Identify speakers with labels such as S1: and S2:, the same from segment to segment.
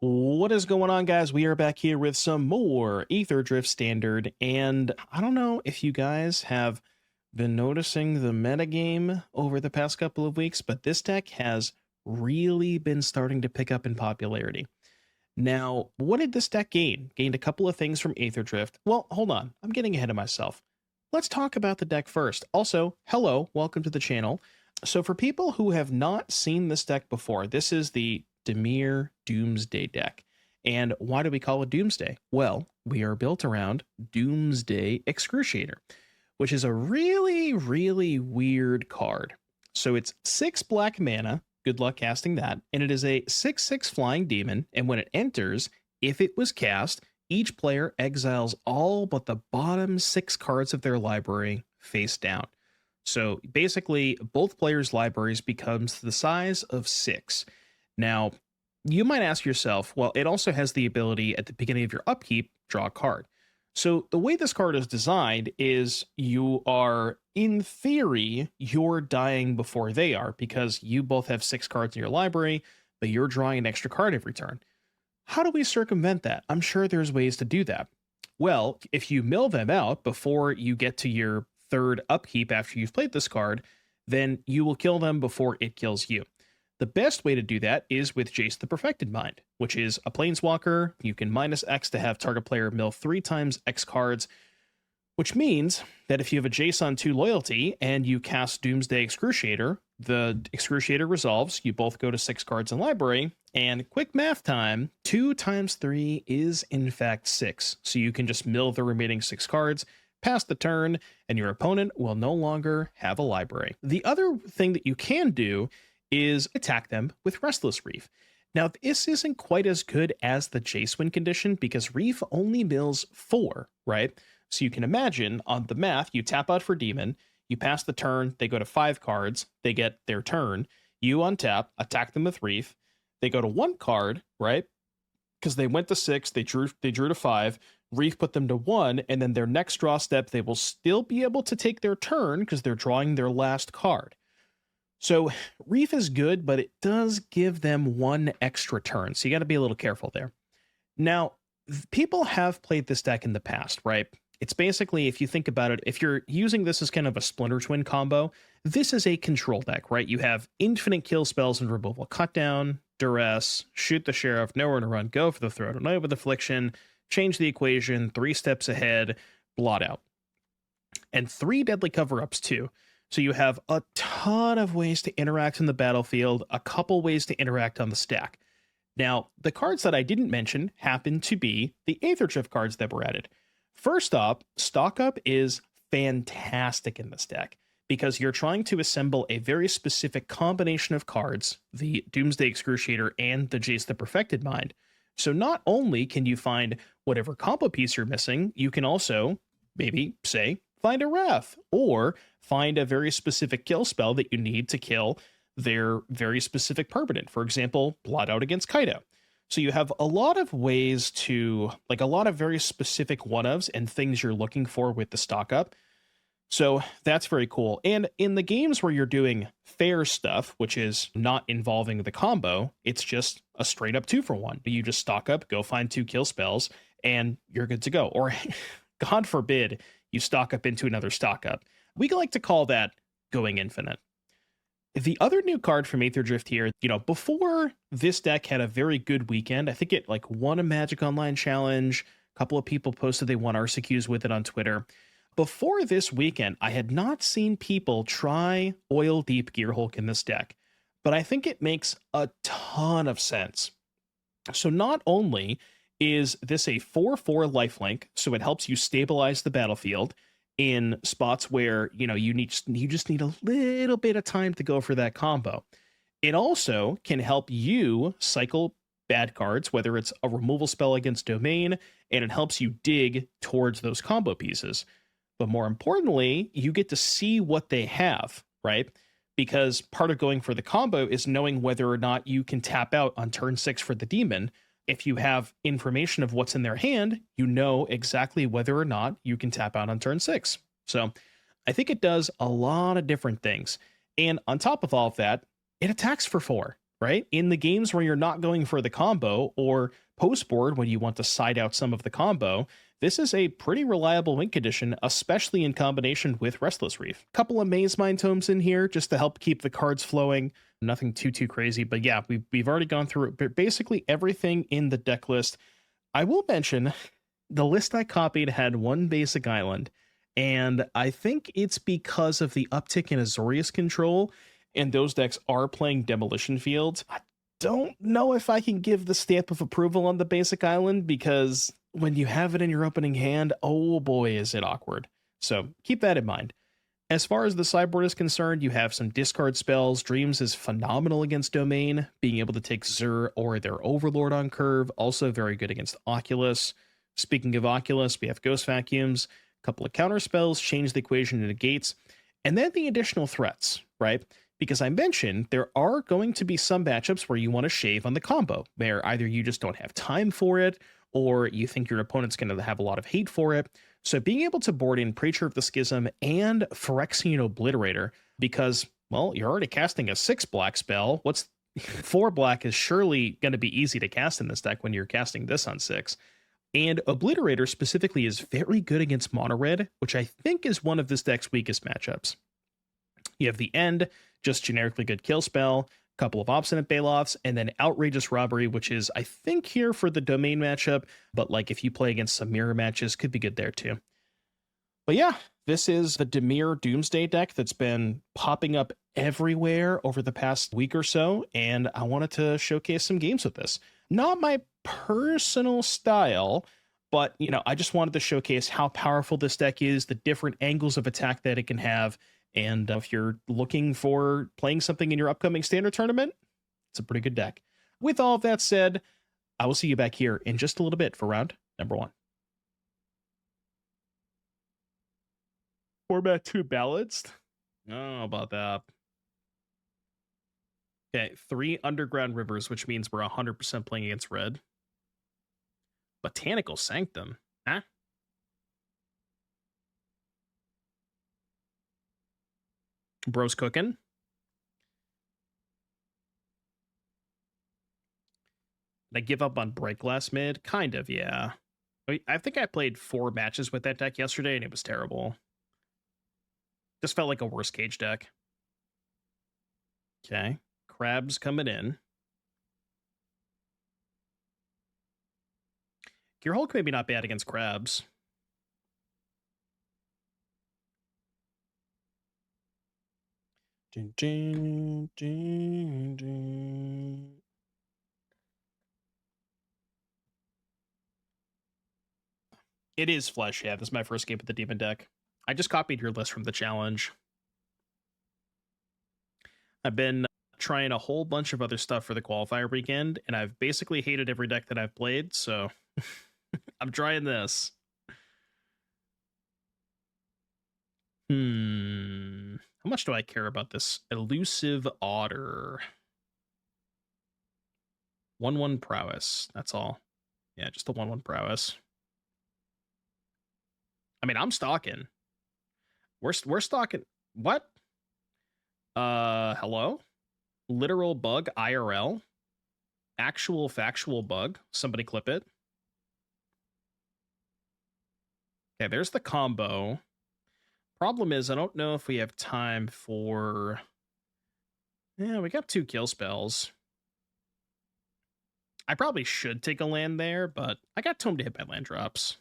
S1: What is going on, guys? We are back here with some more Aetherdrift Standard, and I don't know if you guys have been noticing the metagame over the past couple of weeks, but this deck has really been starting to pick up in popularity. Now, what did this deck gain? Gained a couple of things from Aetherdrift. Well, hold on. I'm getting ahead of myself. Let's talk about the deck first. Also, hello, welcome to the channel. So for people who have not seen this deck before, this is the Dimir Doomsday deck. And why do we call it Doomsday? Well, we are built around Doomsday Excruciator, which is a really weird card. So it's 6 black mana, good luck casting that, and it is a 6/6 flying demon, and when it enters, if it was cast, each player exiles all but the bottom 6 cards of their library face down. So basically, both players' libraries becomes the size of 6. Now, you might ask yourself, well, it also has the ability at the beginning of your upkeep, draw a card. So the way this card is designed is you are, in theory, you're dying before they are because you both have 6 cards in your library, but you're drawing an extra card every turn. How do we circumvent that? I'm sure there's ways to do that. Well, if you mill them out before you get to your third upkeep after you've played this card, then you will kill them before it kills you. The best way to do that is with Jace the Perfected Mind, which is a planeswalker. You can minus X to have target player mill 3 times X cards, which means that if you have a Jace on 2 loyalty and you cast Doomsday Excruciator, the Excruciator resolves, you both go to 6 cards in library, and quick math time, 2 times 3 is in fact 6. So you can just mill the remaining 6 cards, pass the turn, and your opponent will no longer have a library. The other thing that you can do is attack them with Restless Reef. Now, this isn't quite as good as the Jace win condition because Reef only mills 4, right? So you can imagine on the math, you tap out for Demon, you pass the turn, they go to 5 cards, they get their turn, you untap, attack them with Reef, they go to 1 card, right? Because they went to 6, they drew to 5, Reef put them to 1, and then their next draw step, they will still be able to take their turn because they're drawing their last card. So Reef is good, but it does give them 1 extra turn, so you got to be a little careful there. Now, people have played this deck in the past, right? It's basically, if you think about it, if you're using this as kind of a Splinter Twin combo, this is a control deck, right? You have infinite kill spells and removal, cut down, duress, shoot the sheriff, nowhere to run, go for the throat, Anoint with Affliction, change the equation, 3 steps ahead, blot out. And 3 deadly cover-ups too. So you have a ton of ways to interact in the battlefield, a couple ways to interact on the stack. Now, the cards that I didn't mention happen to be the Aetherdrift cards that were added. First up, Stock Up is fantastic in this deck because you're trying to assemble a very specific combination of cards, the Doomsday Excruciator and the Jace the Perfected Mind. So not only can you find whatever combo piece you're missing, you can also, maybe, say, find a Wrath, or find a very specific kill spell that you need to kill their very specific permanent. For example, Blot Out against Kaido. So you have a lot of ways to, like a lot of very specific one-ofs and things you're looking for with the stock up. So that's very cool. And in the games where you're doing fair stuff, which is not involving the combo, it's just a straight up 2-for-1. You just stock up, go find 2 kill spells, and you're good to go. Or God forbid, you stock up into another stock up. We like to call that going infinite. The other new card from Aetherdrift here, before this deck had a very good weekend, I think it won a Magic Online challenge. A couple of people posted they won RCQs with it on Twitter. Before this weekend, I had not seen people try Oildeep Gearhulk in this deck, but I think it makes a ton of sense. So not only is this a 4/4 lifelink, so it helps you stabilize the battlefield in spots where, you just need a little bit of time to go for that combo. It also can help you cycle bad cards, whether it's a removal spell against domain, and it helps you dig towards those combo pieces. But more importantly, you get to see what they have, right? Because part of going for the combo is knowing whether or not you can tap out on turn 6 for the demon. If you have information of what's in their hand, you know exactly whether or not you can tap out on turn 6. So I think it does a lot of different things. And on top of all of that, it attacks for 4. right? In the games where you're not going for the combo, or post board when you want to side out some of the combo, this is a pretty reliable win condition, especially in combination with Restless Reef. Couple of Mazemind Tomes in here just to help keep the cards flowing. Nothing too crazy, but yeah, we've already gone through basically everything in the deck list. I will mention the list I copied had one basic island, and I think it's because of the uptick in Azorius control, and those decks are playing Demolition Fields. I don't know if I can give the stamp of approval on the basic island, because when you have it in your opening hand, oh boy, is it awkward. So keep that in mind. As far as the sideboard is concerned, you have some discard spells. Dreams is phenomenal against Domain, being able to take Zur or their Overlord on curve, also very good against Oculus. Speaking of Oculus, we have Ghost Vacuums, a couple of counter spells, change the equation to negates, and then the additional threats, right? Because I mentioned there are going to be some matchups where you want to shave on the combo, where either you just don't have time for it, or you think your opponent's going to have a lot of hate for it. So being able to board in Preacher of the Schism and Phyrexian Obliterator, because, well, you're already casting a 6-black spell. 4 black is surely going to be easy to cast in this deck when you're casting this on 6. And Obliterator specifically is very good against mono red, which I think is one of this deck's weakest matchups. You have the End, just generically good kill spell, couple of Obstinate Baloths, and then Outrageous Robbery, which is, I think, here for the Domain matchup, but like if you play against some mirror matches, could be good there too. But yeah, this is the Dimir Doomsday deck that's been popping up everywhere over the past week or so, and I wanted to showcase some games with this. Not my personal style, but, you know, I just wanted to showcase how powerful this deck is, the different angles of attack that it can have, and if you're looking for playing something in your upcoming standard tournament, it's a pretty good deck. With all of that said, I will see you back here in just a little bit for round number 1. Format 2 balanced? Oh, about that. Okay, 3 Underground Rivers, which means we're 100% playing against red. Botanical Sanctum? Huh? Bro's cooking. Did I give up on Break last mid? Kind of, yeah. I think I played 4 matches with that deck yesterday, and it was terrible. Just felt like a worse cage deck. Okay. Crabs coming in. Gearhulk maybe not bad against crabs. Dun, dun, dun, dun. It is flesh, yeah. This is my first game with the demon deck. I just copied your list from the challenge. I've been trying a whole bunch of other stuff for the qualifier weekend, and I've basically hated every deck that I've played, so I'm trying this. How much do I care about this elusive otter? 1/1 prowess. That's all. Yeah, just the 1/1 prowess. I mean, I'm stalking. We're stalking. What? Hello? Literal bug IRL? Actual factual bug. Somebody clip it. Okay, there's the combo. Problem is, I don't know if we have time for... Yeah, we got 2 kill spells. I probably should take a land there, but I got Tome to hit by land drops.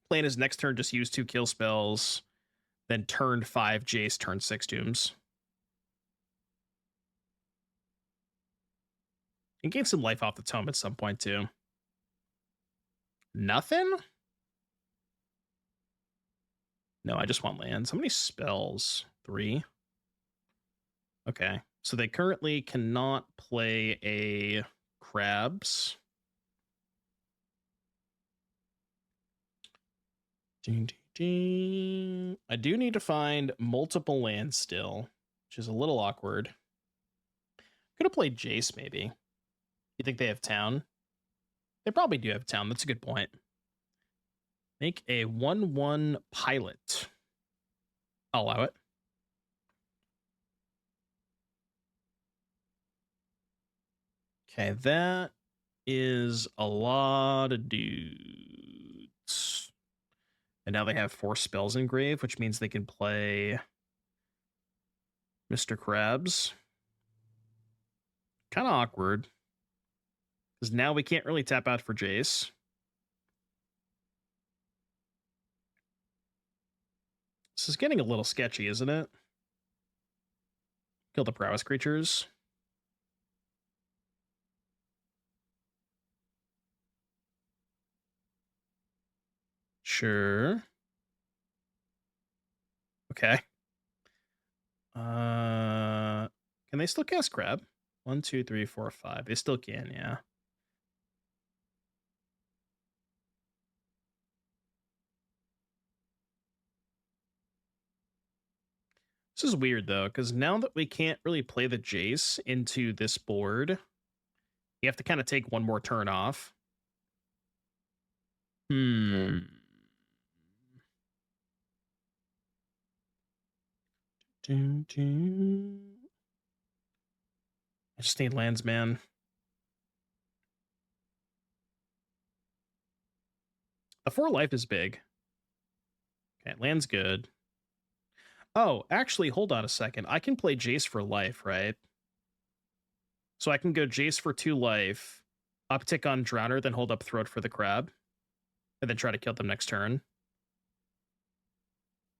S1: Plan is next turn just use 2 kill spells, then turn 5 Jace, turn 6 Dooms. And gain some life off the Tome at some point too. Nothing? No, I just want lands. How many spells? 3. Okay. So they currently cannot play a crabs. I do need to find multiple lands still, which is a little awkward. Could have played Jace, maybe. You think they have town? They probably do have town. That's a good point. Make a 1/1 pilot. I'll allow it. Okay, that is a lot of dudes. And now they have 4 spells in grave, which means they can play Mr. Krabs. Kind of awkward. Because now we can't really tap out for Jace. This is getting a little sketchy, isn't it? Kill the prowess creatures. Sure. Okay. Can they still cast Crab? 1, 2, 3, 4, 5. They still can, yeah. This is weird, though, because now that we can't really play the Jace into this board, you have to kind of take one more turn off. I just need lands, man. The 4 life is big. Okay, land's good. Oh, actually, hold on a second. I can play Jace for life, right? So I can go Jace for 2 life, uptick on Drowner, then hold up Throat for the Crab, and then try to kill them next turn.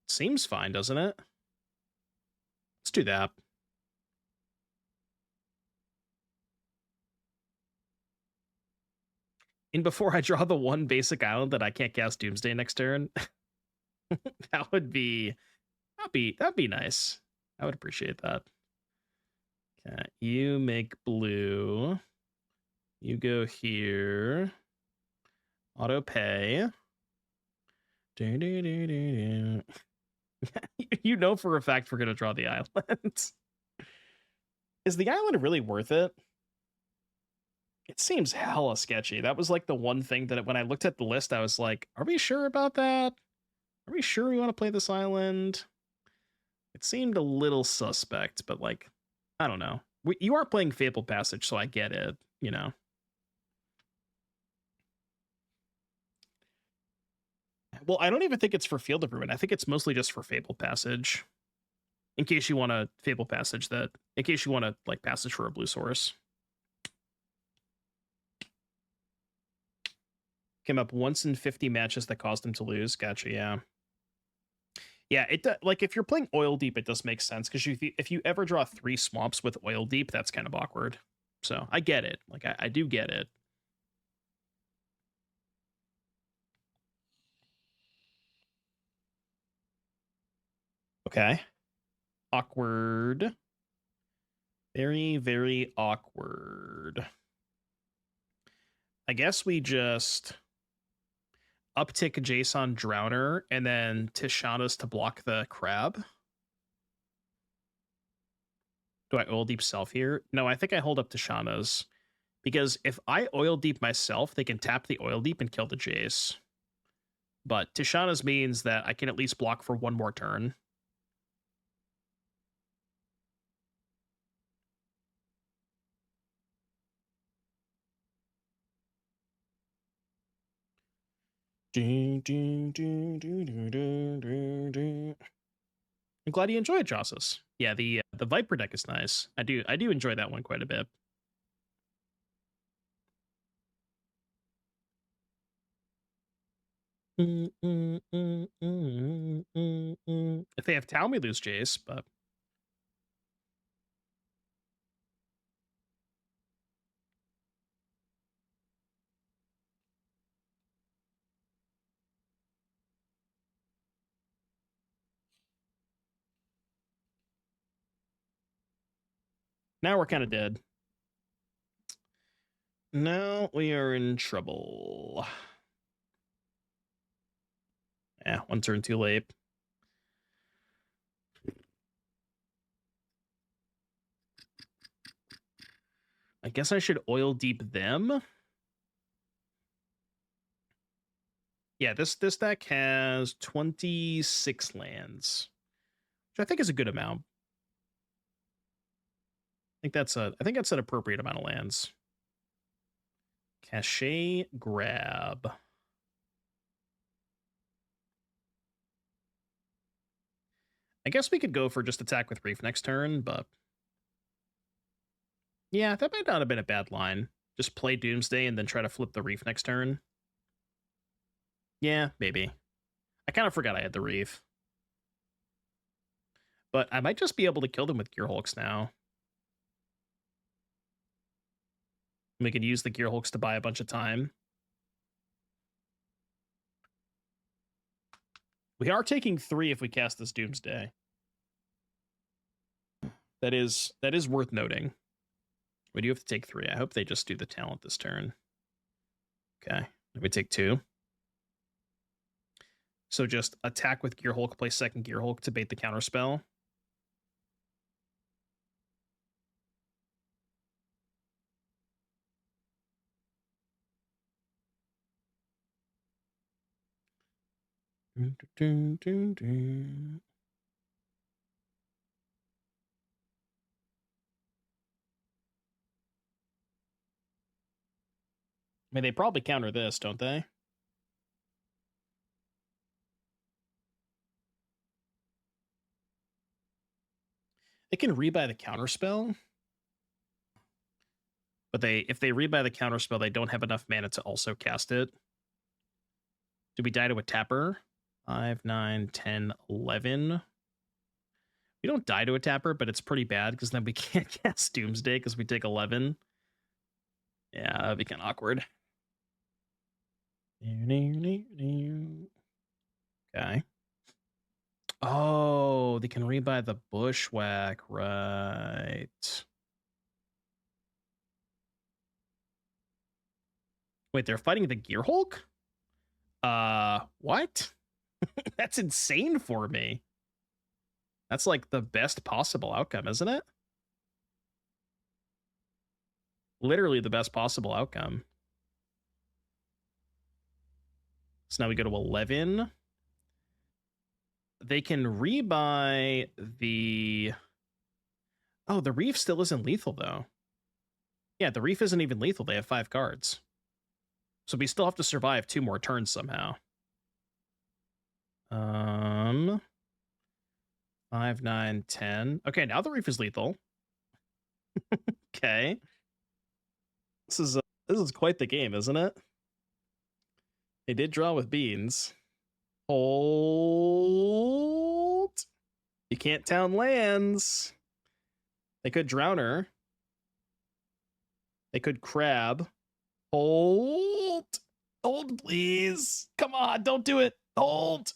S1: Seems fine, doesn't it? Let's do that. And before I draw the 1 basic island that I can't cast Doomsday next turn, that'd be nice. I would appreciate that. Okay, you make blue. You go here. Auto pay. You know for a fact we're gonna draw the island. Is the island really worth it? It seems hella sketchy. That was like the one thing that when I looked at the list, I was like, are we sure about that? Are we sure we want to play this island? It seemed a little suspect, but like, I don't know. You are playing Fabled Passage, so I get it, you know. Well, I don't even think it's for Field of Ruin. I think it's mostly just for Fabled Passage. In case you want a Fabled Passage in case you want to like passage for a blue source. Came up once in 50 matches that caused him to lose. Gotcha, yeah. Yeah, like if you're playing Oildeep, it does make sense because if you ever draw 3 swamps with Oildeep, that's kind of awkward. So I get it. Like I do get it. Okay. Awkward. Very, very awkward. I guess we just uptick Jace Drowner and then Tishana's to block the Crab. Do I Oildeep self here? No, I think I hold up Tishana's. Because if I Oildeep myself, they can tap the Oildeep and kill the Jace. But Tishana's means that I can at least block for 1 more turn. I'm glad you enjoyed Josus. Yeah, the Viper deck is nice. I do enjoy that one quite a bit. If they have Town, we lose Jace, but now we're kind of dead. Now we are in trouble. Yeah, 1 turn too late. I guess I should Oildeep them. Yeah, this deck has 26 lands. which I think is a good amount. I think that's an appropriate amount of lands. Cachet grab. I guess we could go for just attack with Reef next turn, but yeah, that might not have been a bad line. Just play Doomsday and then try to flip the Reef next turn. Yeah, maybe. I kind of forgot I had the Reef. But I might just be able to kill them with Gearhulks now. We could use the Gearhulks to buy a bunch of time. We are taking 3 if we cast this Doomsday. That is worth noting. We do have to take 3. I hope they just do the talent this turn. Okay, let me take 2. So just attack with Gearhulk, play second Gearhulk to bait the counterspell. I mean, they probably counter this, don't they? They can rebuy the counterspell. But if they rebuy the counterspell, they don't have enough mana to also cast it. Do we die to a tapper? 5, 9, 10, 11. We don't die to a tapper, but it's pretty bad because then we can't cast Doomsday because we take 11. Yeah, that'd be kind of awkward. Okay. Oh, they can rebuy the Bushwhack, right. Wait, they're fighting the Gearhulk? What? That's insane for me. That's like the best possible outcome, isn't it? Literally the best possible outcome. So now we go to 11. They can rebuy the... Oh, the Reef still isn't lethal, though. Yeah, the Reef isn't even lethal. They have 5 cards. So we still have to survive 2 more turns somehow. 5, 9, 10. Okay, now the Reef is lethal. Okay. This is quite the game, isn't it? They did draw with beans. Hold. You can't town lands. They could Drowner. They could Crab. Hold. Hold, please. Come on, don't do it. Hold.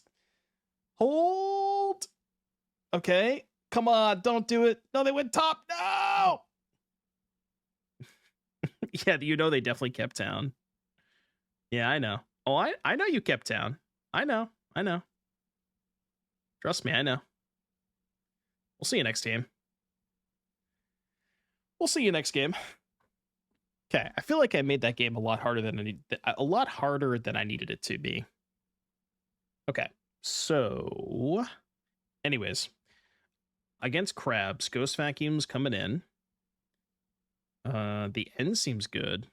S1: Hold. Okay. Come on, don't do it. No, they went top. No. Yeah, you know they definitely kept town. Yeah, I know. Oh, I know you kept town. I know. Trust me, I know. We'll see you next game. Okay, I feel like I made that game a lot harder than I needed it to be. Okay, so anyways, against crabs, Ghost Vacuum's coming in. The end seems good.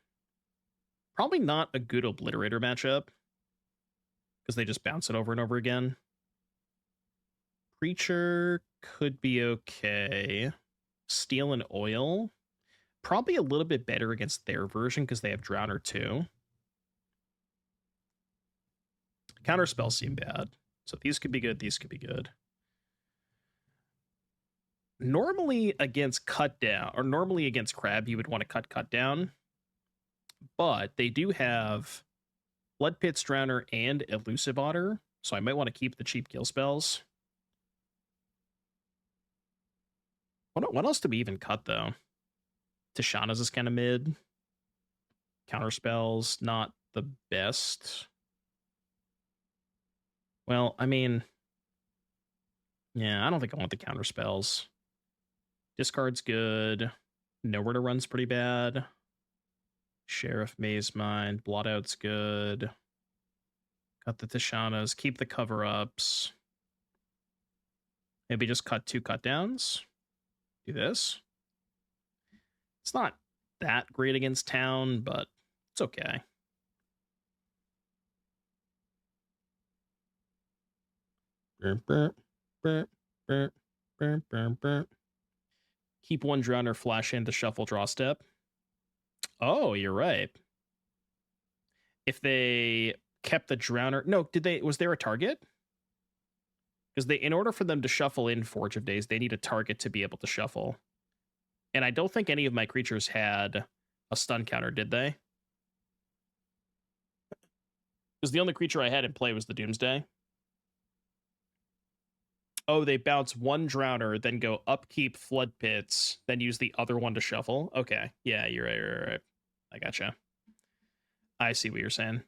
S1: Probably not a good Obliterator matchup because they just bounce it over and over again. Preacher could be okay. Steel and Oil, probably a little bit better against their version because they have Drowner too. Counterspells seem bad. So these could be good, these could be good. Normally against Cut Down, or normally against Crab, you would want to cut down. But they do have Blood Pits, Drowner, and Elusive Otter. So I might want to keep the cheap kill spells. What else do we even cut, though? Tishana's is kind of mid. Counterspells, not the best. Well, I mean... yeah, I don't think I want the counterspells. Discard's good. Nowhere to Run's pretty bad. Sheriff Mazemind. Blot Out's good. Got the Tishanas. Keep the cover-ups. Maybe just cut 2 cut downs. Do this. It's not that great against town, but it's okay. Keep 1 Drowner, flash into shuffle, draw step. Oh, you're right. If they kept the Drowner... No, did they... Was there a target? Because they, in order for them to shuffle in Forge of Days, they need a target to be able to shuffle. And I don't think any of my creatures had a stun counter, did they? Because the only creature I had in play was the Doomsday. Oh, they bounce 1 Drowner, then go upkeep Flood Pits, then use the other one to shuffle. Okay, yeah, you're right. I gotcha. I see what you're saying.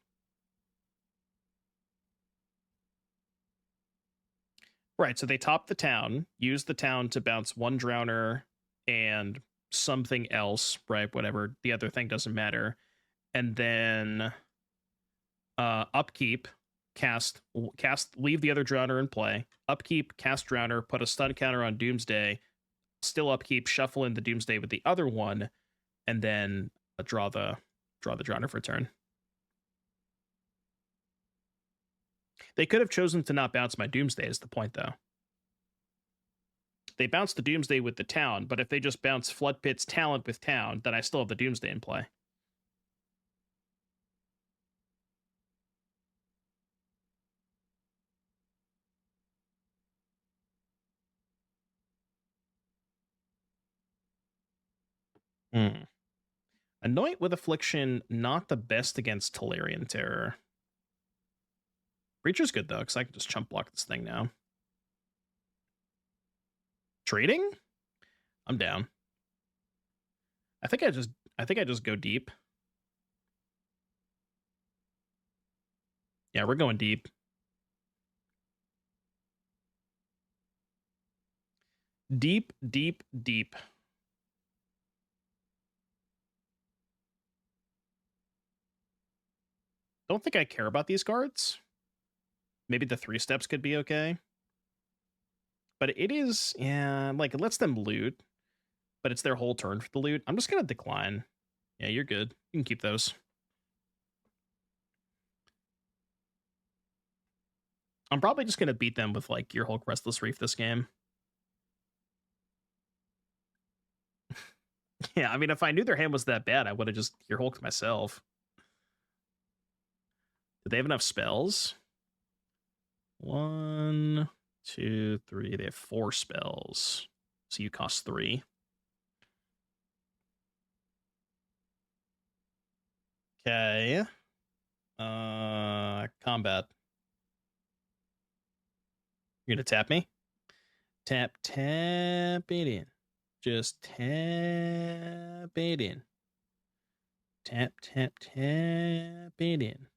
S1: Right, so they top the town, use the town to bounce 1 Drowner and something else, right? Whatever, the other thing doesn't matter. And then upkeep, cast, leave the other Drowner in play. Upkeep, cast Drowner, put a stun counter on Doomsday, still upkeep, shuffle in the Doomsday with the other one, and then draw the Drowner for turn. They could have chosen to not bounce my Doomsday is the point, though. They bounce the Doomsday with the town, but if they just bounce Flood Pit's talent with town, then I still have the Doomsday in play. Anoint with Affliction, not the best against Tolarian Terror. Breacher's good, though, because I can just chump block this thing now. Trading? I'm down. I think I just go deep. Yeah, we're going deep. Deep, deep, deep. Don't think I care about these cards. Maybe the 3 steps could be okay. But it is, yeah, like, it lets them loot. But it's their whole turn for the loot. I'm just going to decline. Yeah, you're good. You can keep those. I'm probably just going to beat them with, like, Gearhulk, Restless Reef this game. Yeah, I mean, if I knew their hand was that bad, I would have just Gearhulked myself. Do they have enough spells? 1, 2, 3. They have 4 spells. So you cost 3. Okay. Combat. You're gonna tap me? Tap it in. Just tap it in. Tap it in.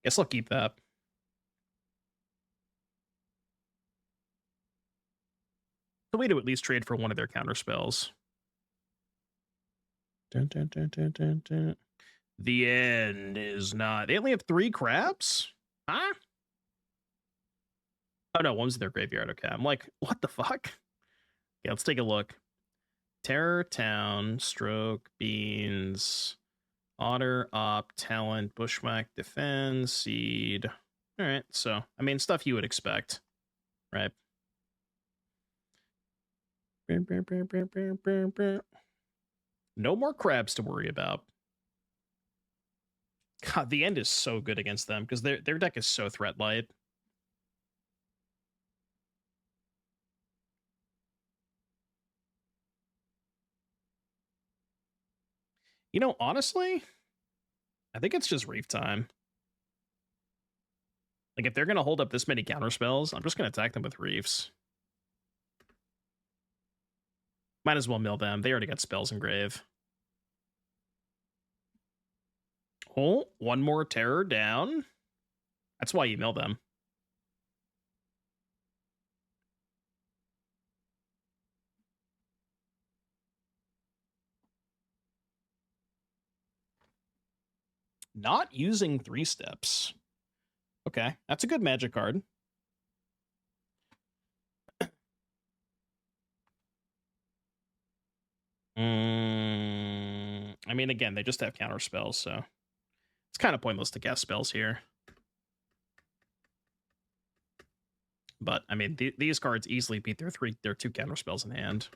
S1: Guess I'll keep that. The way to at least trade for one of their counter spells. Dun, dun, dun, dun, dun, dun. The end is not. They only have 3 crabs? Huh? Oh no, one's in their graveyard. Okay. I'm like, what the fuck? Yeah, let's take a look. Terror Town, Stroke, Beans, Otter, Op, Talent, Bushwhack, Defend, Seed. Alright, so, I mean, stuff you would expect, right? No more crabs to worry about. God, the end is so good against them, because their deck is so threat light. You know, honestly, I think it's just Reef time. Like, if they're going to hold up this many counter spells, I'm just going to attack them with Reefs. Might as well mill them. They already got spells in grave. Oh, 1 more terror down. That's why you mill them. Not using 3 steps. Okay, that's a good magic card. I mean, again, they just have counter spells, so it's kind of pointless to cast spells here. But I mean, these cards easily beat their 2 counter spells in hand.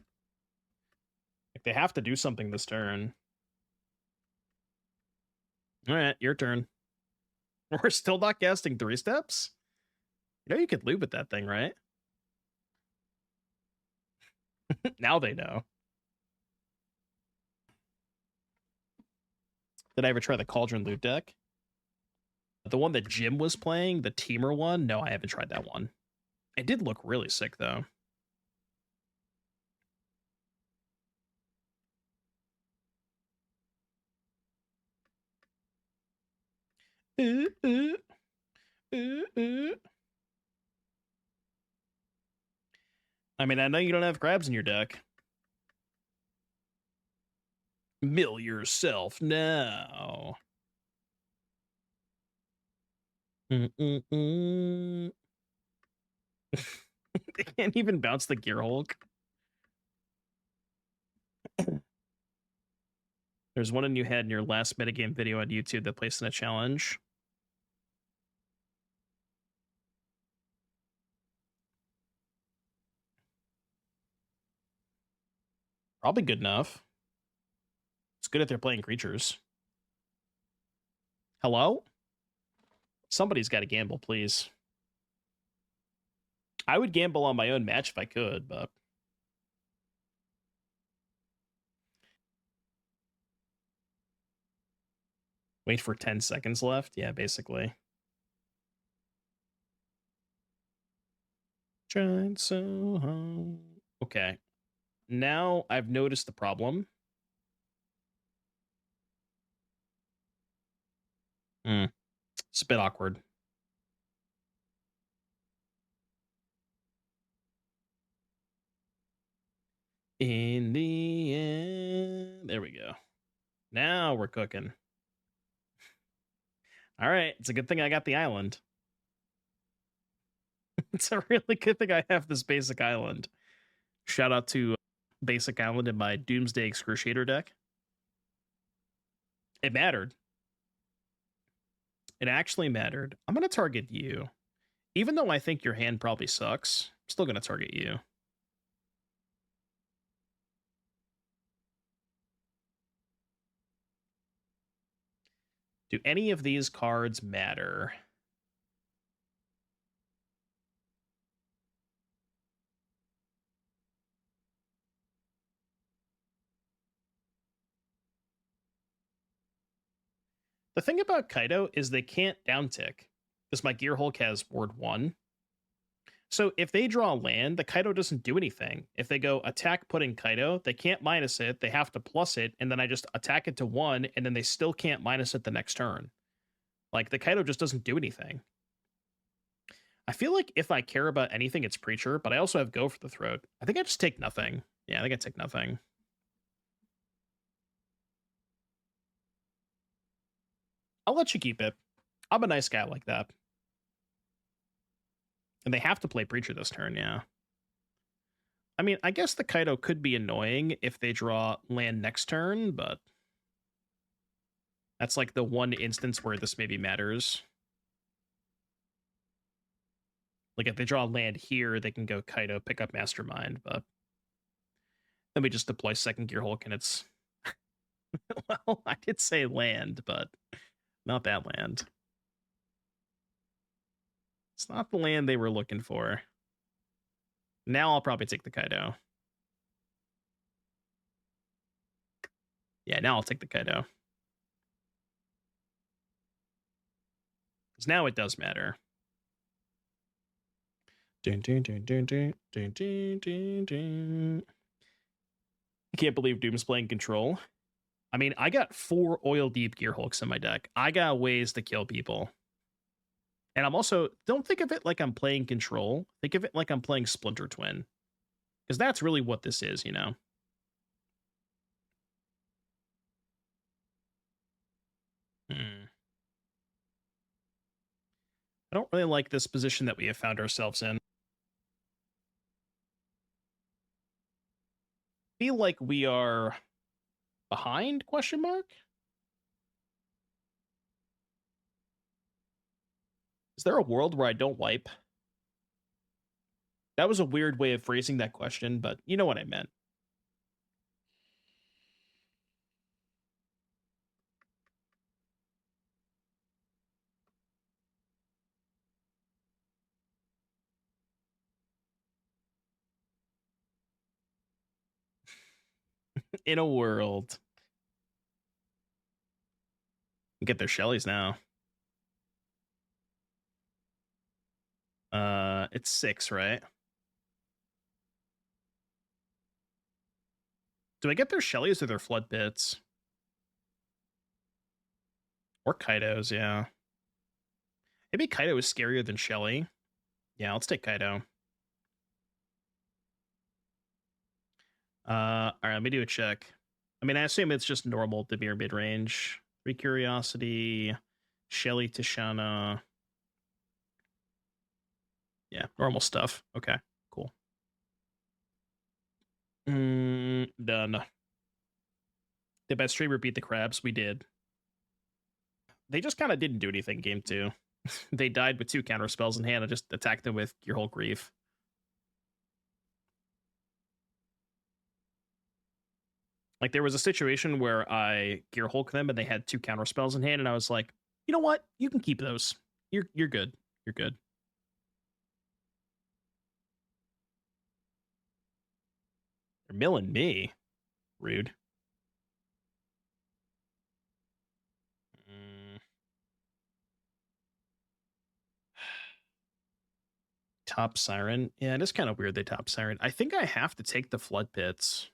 S1: Like, they have to do something this turn. All right, your turn. We're still not casting 3 steps? You know you could loop at that thing, right? Now they know. Did I ever try the Cauldron loot deck? The one that Jim was playing, the Teamer one? No, I haven't tried that one. It did look really sick, though. I mean, I know you don't have crabs in your deck. Mill yourself now. They can't even bounce the Gearhulk. There's one in you had in your last metagame video on YouTube that placed in a challenge. Probably good enough. It's good if they're playing creatures. Hello? Somebody's got to gamble, please. I would gamble on my own match if I could, but... Wait for 10 seconds left? Yeah, basically. Tried so hard. Okay. Now I've noticed the problem. It's a bit awkward. In the end... There we go. Now we're cooking. All right. It's a good thing I got the island. It's a really good thing I have this basic island. Shout out to basic island in my Doomsday Excruciator deck. It mattered. It actually mattered. I'm going to target you. Even though I think your hand probably sucks, I'm still going to target you. Do any of these cards matter? The thing about Kaido is they can't downtick, because my Gearhulk has ward 1. So if they draw a land, the Kaido doesn't do anything. If they go attack putting Kaido, they can't minus it, they have to plus it, and then I just attack it to 1, and then they still can't minus it the next turn. Like, the Kaido just doesn't do anything. I feel like if I care about anything, it's Preacher, but I also have Go for the Throat. I think I just take nothing. Yeah, I think I take nothing. I'll let you keep it. I'm a nice guy like that. And they have to play Preacher this turn, yeah. I mean, I guess the Kaido could be annoying if they draw land next turn, but that's like the one instance where this maybe matters. Like, if they draw land here, they can go Kaido, pick up Mastermind, but then we just deploy second Gearhulk and it's... Well, I did say land, but not that land. It's not the land they were looking for. Now I'll probably take the Kaido. Yeah, now I'll take the Kaido. Because now it does matter. Dun, dun, dun, dun, dun, dun, dun, dun, dun. I can't believe Doom's playing Control. I mean, I got 4 Oildeep Gearhulks in my deck. I got ways to kill people. And I'm also... Don't think of it like I'm playing Control. Think of it like I'm playing Splinter Twin. Because that's really what this is, you know? I don't really like this position that we have found ourselves in. Feel like we are behind, question mark? Is there a world where I don't wipe? That was a weird way of phrasing that question, but you know what I meant. In a world. Get their Shellys now. It's 6, right? Do I get their Shellys or their Flood Pits? Or Kaidos, yeah. Maybe Kaido is scarier than Shelly. Yeah, let's take Kaido. Alright, let me do a check. I mean, I assume it's just normal Dimir midrange. 3 Curiosity, Shelly, Tishana. Yeah, normal stuff. Okay, cool. Done. Did my streamer beat the crabs? We did. They just kind of didn't do anything game 2. They died with 2 counter spells in hand. I just attacked them with Gearhulk Reef. Like, there was a situation where I Gearhulk them and they had 2 counter spells in hand, and I was like, you know what? You can keep those. You're good. You're good. They're milling me. Rude. Top Siren. Yeah, it is kind of weird they top Siren. I think I have to take the Flood Pits.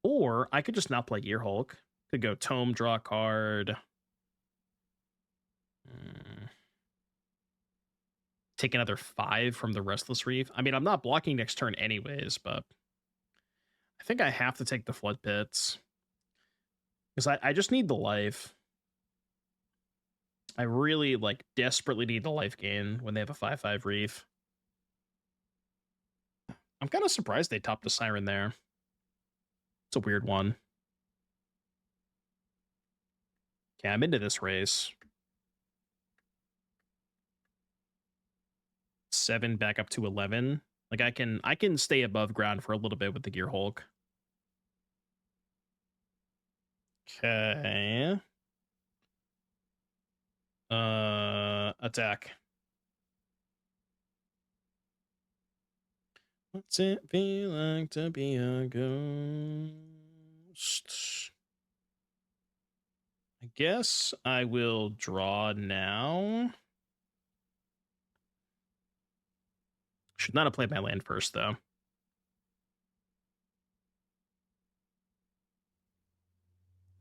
S1: Or I could just not play Gearhulk. Could go Tome, draw a card. Take another 5 from the Restless Reef. I mean, I'm not blocking next turn anyways, but I think I have to take the Flood Pits. Because I just need the life. I really, like, desperately need the life gain when they have a 5/5 Reef. I'm kind of surprised they topped the Siren there. It's a weird one. Okay, I'm into this race. 7 back up to 11. Like, I can stay above ground for a little bit with the Gearhulk. Okay. Attack. What's it feel like to be a ghost? I guess I will draw now. Should not have played my land first, though.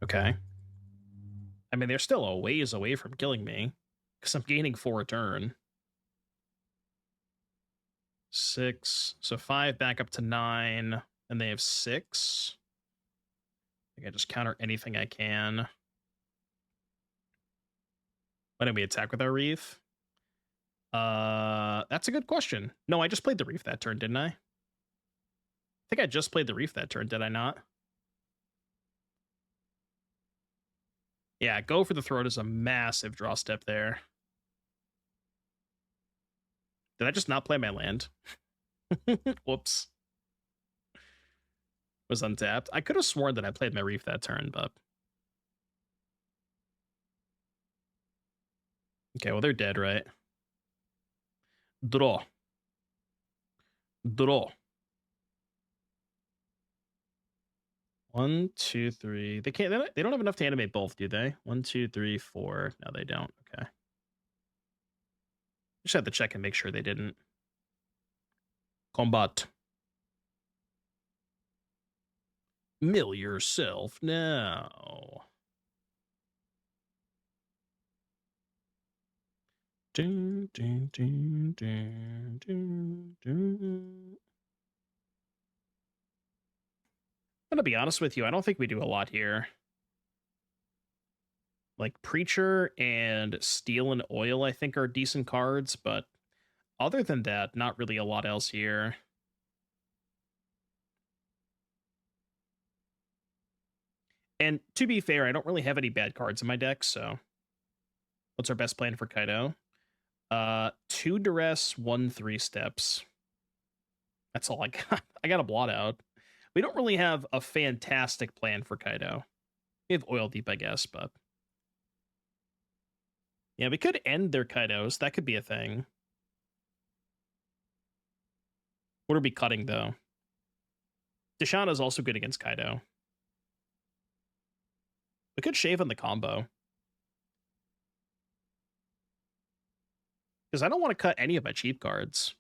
S1: Okay. I mean, they're still a ways away from killing me, because I'm gaining 4 a turn. 6. So 5 back up to 9, and they have 6. I think I just counter anything I can. Why don't we attack with our Reef? That's a good question. No, I just played the Reef that turn, didn't I? I think I just played the Reef that turn, did I not? Yeah, go for the throat is a massive draw step there. Did I just not play my land? Whoops. Was untapped. I could have sworn that I played my Reef that turn, but... Okay, well, they're dead, right? Draw. Draw. 1, 2, 3. They can't. They don't have enough to animate both, do they? 1, 2, 3, 4. No, they don't. Okay. Just have to check and make sure they didn't. Combat. Mill yourself now. Dun, dun, dun, dun, dun, dun. I'm gonna be honest with you. I don't think we do a lot here. Like Preacher and Steel and Oil, I think, are decent cards, but other than that, not really a lot else here. And to be fair, I don't really have any bad cards in my deck, so what's our best plan for Kaido? 2 Duress, 1 3 steps. That's all I got. I got a Blot Out. We don't really have a fantastic plan for Kaido. We have Oildeep, I guess, but yeah, we could end their Kaidos. That could be a thing. What are we cutting, though? Tishana is also good against Kaido. We could shave on the combo. Because I don't want to cut any of my cheap cards.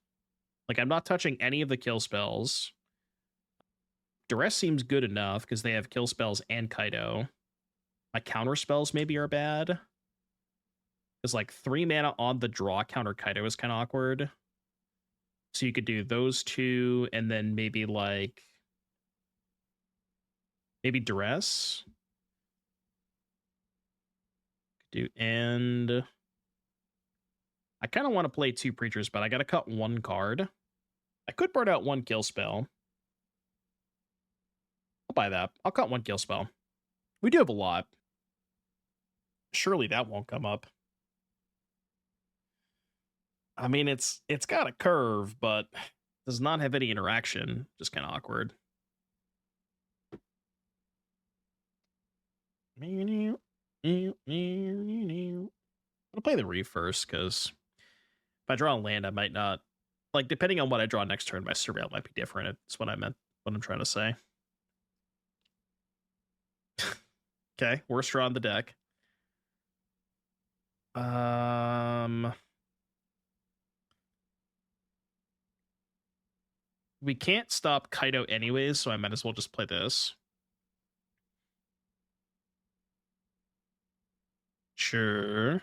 S1: Like, I'm not touching any of the kill spells. Duress seems good enough because they have kill spells and Kaido. My counter spells maybe are bad. Because, like, 3 mana on the draw counter Kaido is kind of awkward. So you could do those 2, and then maybe, like... maybe Duress? And... I kind of want to play 2 Preachers, but I got to cut 1 card. I could burn out 1 kill spell. I'll buy that. I'll cut 1 kill spell. We do have a lot. Surely that won't come up. I mean, it's got a curve, but does not have any interaction. Just kind of awkward. I'll play the Reef first, because if I draw a land, I might not... like, depending on what I draw next turn, my Surveil might be different. That's what I meant, what I'm trying to say. Okay, worst draw on the deck. We can't stop Kaido anyways, so I might as well just play this. Sure.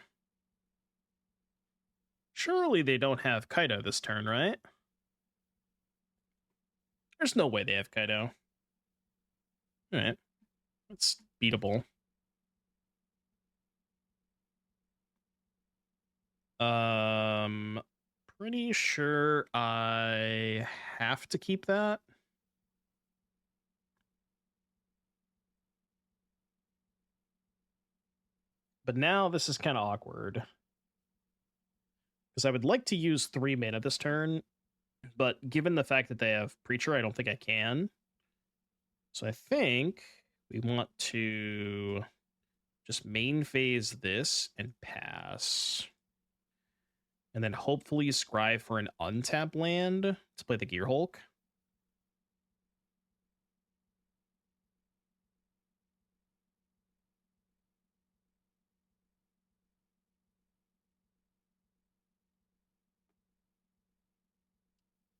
S1: Surely they don't have Kaido this turn, right? There's no way they have Kaido. Alright. It's beatable. Pretty sure I have to keep that. But now this is kind of awkward. Because I would like to use 3 mana this turn, but given the fact that they have Preacher, I don't think I can. So I think we want to just main phase this and pass. And then hopefully scry for an untap land to play the Gearhulk.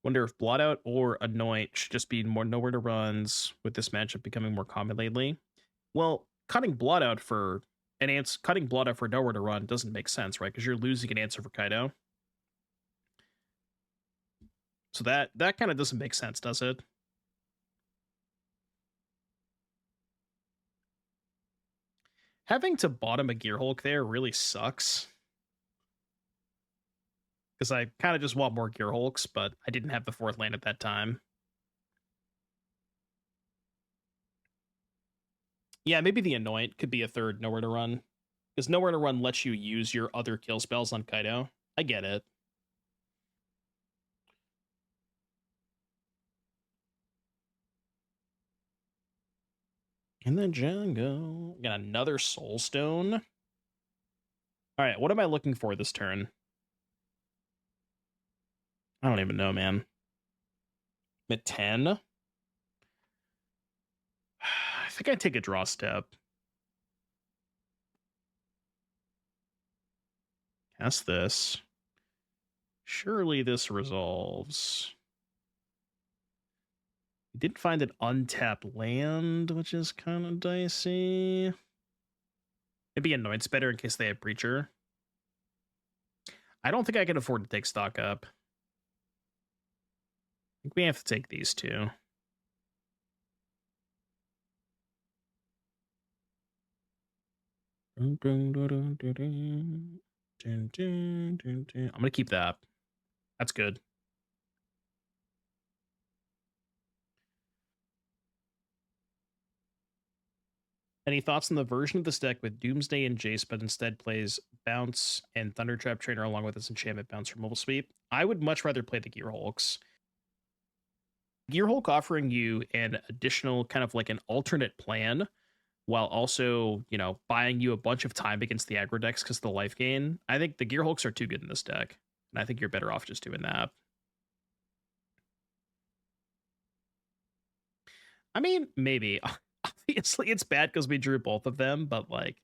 S1: Wonder if Blot Out or Anoint should just be more nowhere to runs with this matchup becoming more common lately. Well, cutting Blot Out for nowhere to run doesn't make sense, right? Because you're losing an answer for Kaido. So that kind of doesn't make sense, does it? Having to bottom a Gearhulk there really sucks. Because I kind of just want more Gearhulks, but I didn't have the 4th land at that time. Yeah, maybe the Anoint could be a 3rd nowhere to run. Because nowhere to run lets you use your other kill spells on Kaido. I get it. In the jungle. Got another Soulstone. Alright, what am I looking for this turn? I don't even know, man. I'm at 10? I think I take a draw step. Cast this. Surely this resolves. We did find an untapped land, which is kind of dicey. Maybe Anoint's better in case they have Preacher. I don't think I can afford to take stock up. I think we have to take these 2. I'm gonna keep that. That's good. Any thoughts on the version of this deck with Doomsday and Jace, but instead plays Bounce and Thundertrap Trainer along with its enchantment Bounce removal sweep? I would much rather play the Gearhulks. Gearhulk offering you an additional kind of like an alternate plan while also, you know, buying you a bunch of time against the aggro decks because of the life gain. I think the Gearhulks are too good in this deck, and I think you're better off just doing that. I mean, maybe. Obviously, it's bad because we drew both of them, but like,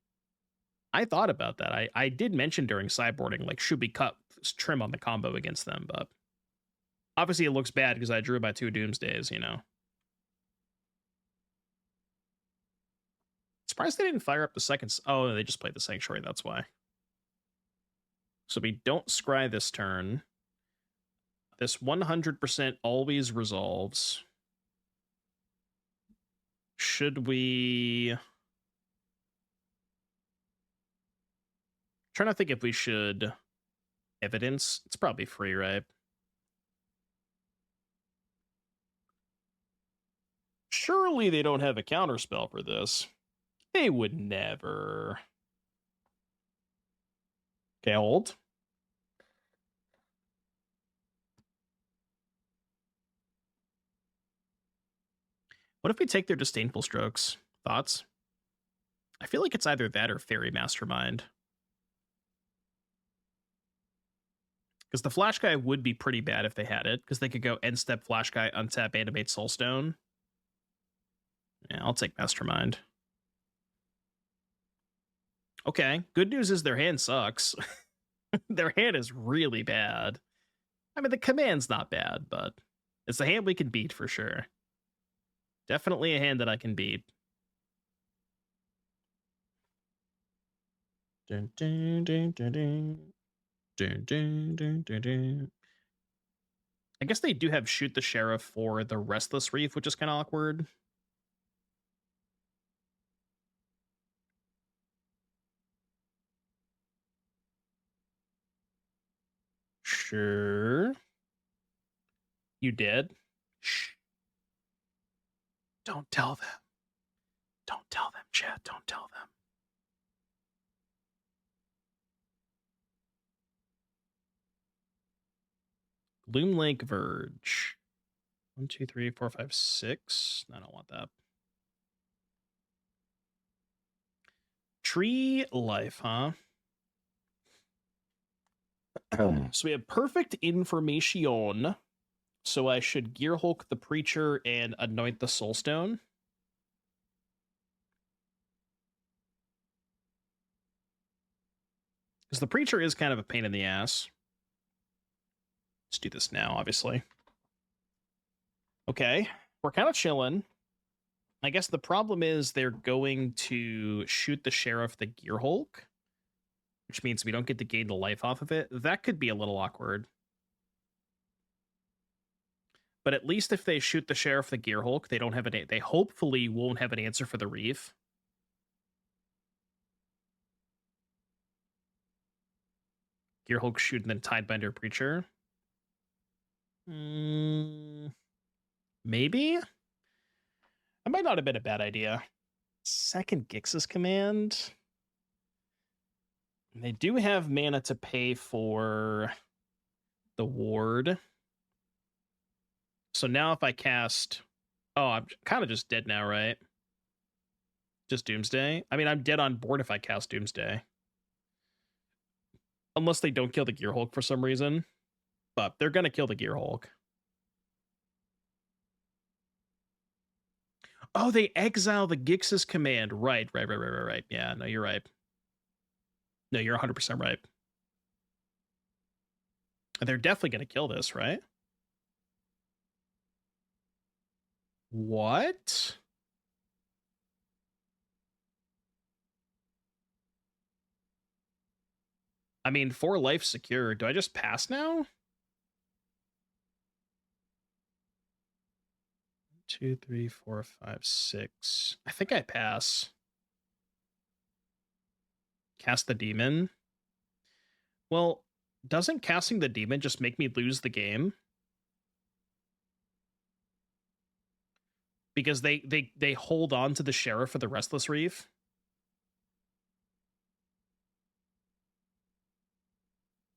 S1: I thought about that. I did mention during sideboarding, like, should we cut trim on the combo against them, but obviously it looks bad because I drew my 2 Doomsdays, you know. Surprised they didn't fire up the second. Oh, they just played the Sanctuary, that's why. So we don't scry this turn. This 100% always resolves. Should we... trying to think if we should evidence. It's probably free, right? Surely they don't have a counterspell for this. They would never. Okay, hold. What if we take their Disdainful Strokes? Thoughts? I feel like it's either that or Fairy Mastermind. Because the Flash Guy would be pretty bad if they had it, because they could go end step Flash Guy, untap, animate Soulstone. Yeah, I'll take Mastermind. Okay, good news is their hand sucks. Their hand is really bad. I mean, the command's not bad, but it's a hand we can beat for sure. Definitely a hand that I can beat. Dun, dun, dun, dun, dun. Dun, dun, dun, dun, dun. I guess they do have Shoot the Sheriff for the Restless Reef, which is kind of awkward. Sure. You did? Shh. Don't tell them. Don't tell them, chat. Don't tell them. Gloomlake Verge. 1, 2, 3, 4, 5, 6. I don't want that. Tree Life, huh? So we have Perfect Information. So I should Gearhulk the Preacher and Anoint the Soulstone. Because the Preacher is kind of a pain in the ass. Let's do this now, obviously. Okay, we're kind of chilling. I guess the problem is they're going to shoot the Sheriff the Gearhulk, which means we don't get to gain the life off of it. That could be a little awkward. But at least if they shoot the Sheriff the Gearhulk, they don't have an. They hopefully won't have an answer for the Reef. Gearhulk shoot and then Tidebinder Preacher. Maybe? That might not have been a bad idea. Second Gix's command. They do have mana to pay for the ward. So now if I cast... Oh, I'm kind of just dead now, right? Just Doomsday? I mean, I'm dead on board if I cast Doomsday. Unless they don't kill the Gearhulk for some reason. But they're going to kill the Gearhulk. Oh, they exile the Gix's command. Right. Yeah, no, you're right. No, you're 100% right. They're definitely going to kill this, right? What? I mean, 4 life secure. Do I just pass now? 2, 3, 4, 5, 6. I think I pass. Cast the demon. Well, doesn't casting the demon just make me lose the game? Because they hold on to the sheriff for the Restless Reef.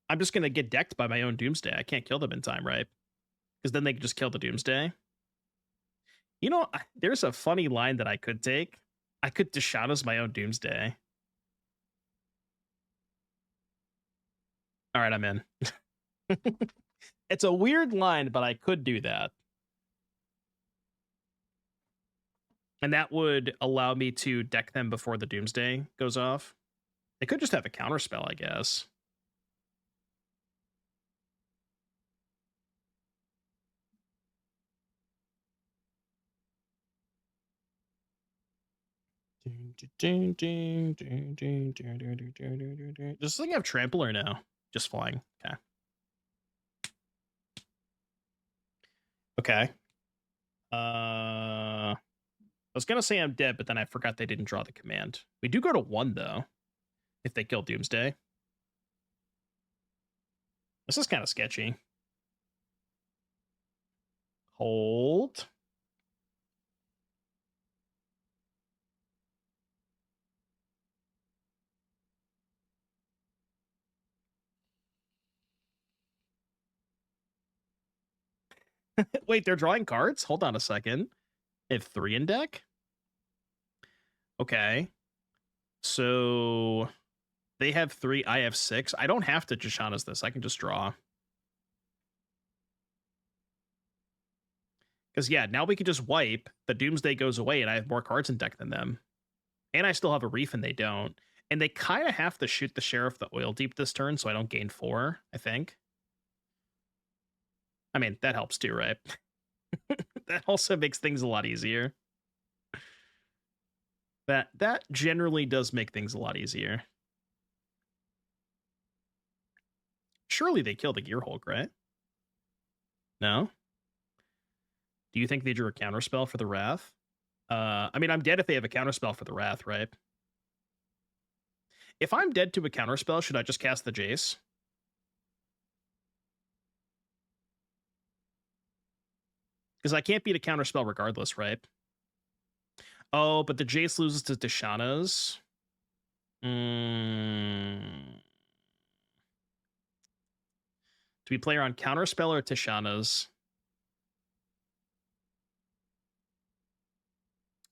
S1: I'm just gonna get decked by my own Doomsday. I can't kill them in time, right? Because then they can just kill the Doomsday. You know, there's a funny line that I could take. I could Tishana's my own Doomsday. All right, I'm in. It's a weird line, but I could do that. And that would allow me to deck them before the Doomsday goes off. They could just have a counterspell, I guess. Does this thing have trample or no? Just flying. Okay. Okay. I was gonna say I'm dead, but then I forgot they didn't draw the command. We do go to 1 though, if they kill Doomsday. This is kind of sketchy. Hold. Wait, they're drawing cards? Hold on a second. They have 3 in deck? Okay. So they have 3, I have 6. I don't have to Tishana's this. I can just draw. Because, yeah, now we can just wipe. The Doomsday goes away, and I have more cards in deck than them. And I still have a Reef, and they don't. And they kind of have to shoot the Sheriff the Oildeep this turn, so I don't gain 4, I think. I mean, that helps too, right? That also makes things a lot easier. That generally does make things a lot easier. Surely they kill the Gearhulk, right? No? Do you think they drew a counterspell for the Wrath? I mean, I'm dead if they have a counterspell for the Wrath, right? If I'm dead to a counterspell, should I just cast the Jace? Because I can't beat a counterspell regardless, right? Oh, but the Jace loses to Tishana's. Do we play her on counterspell or Tishana's?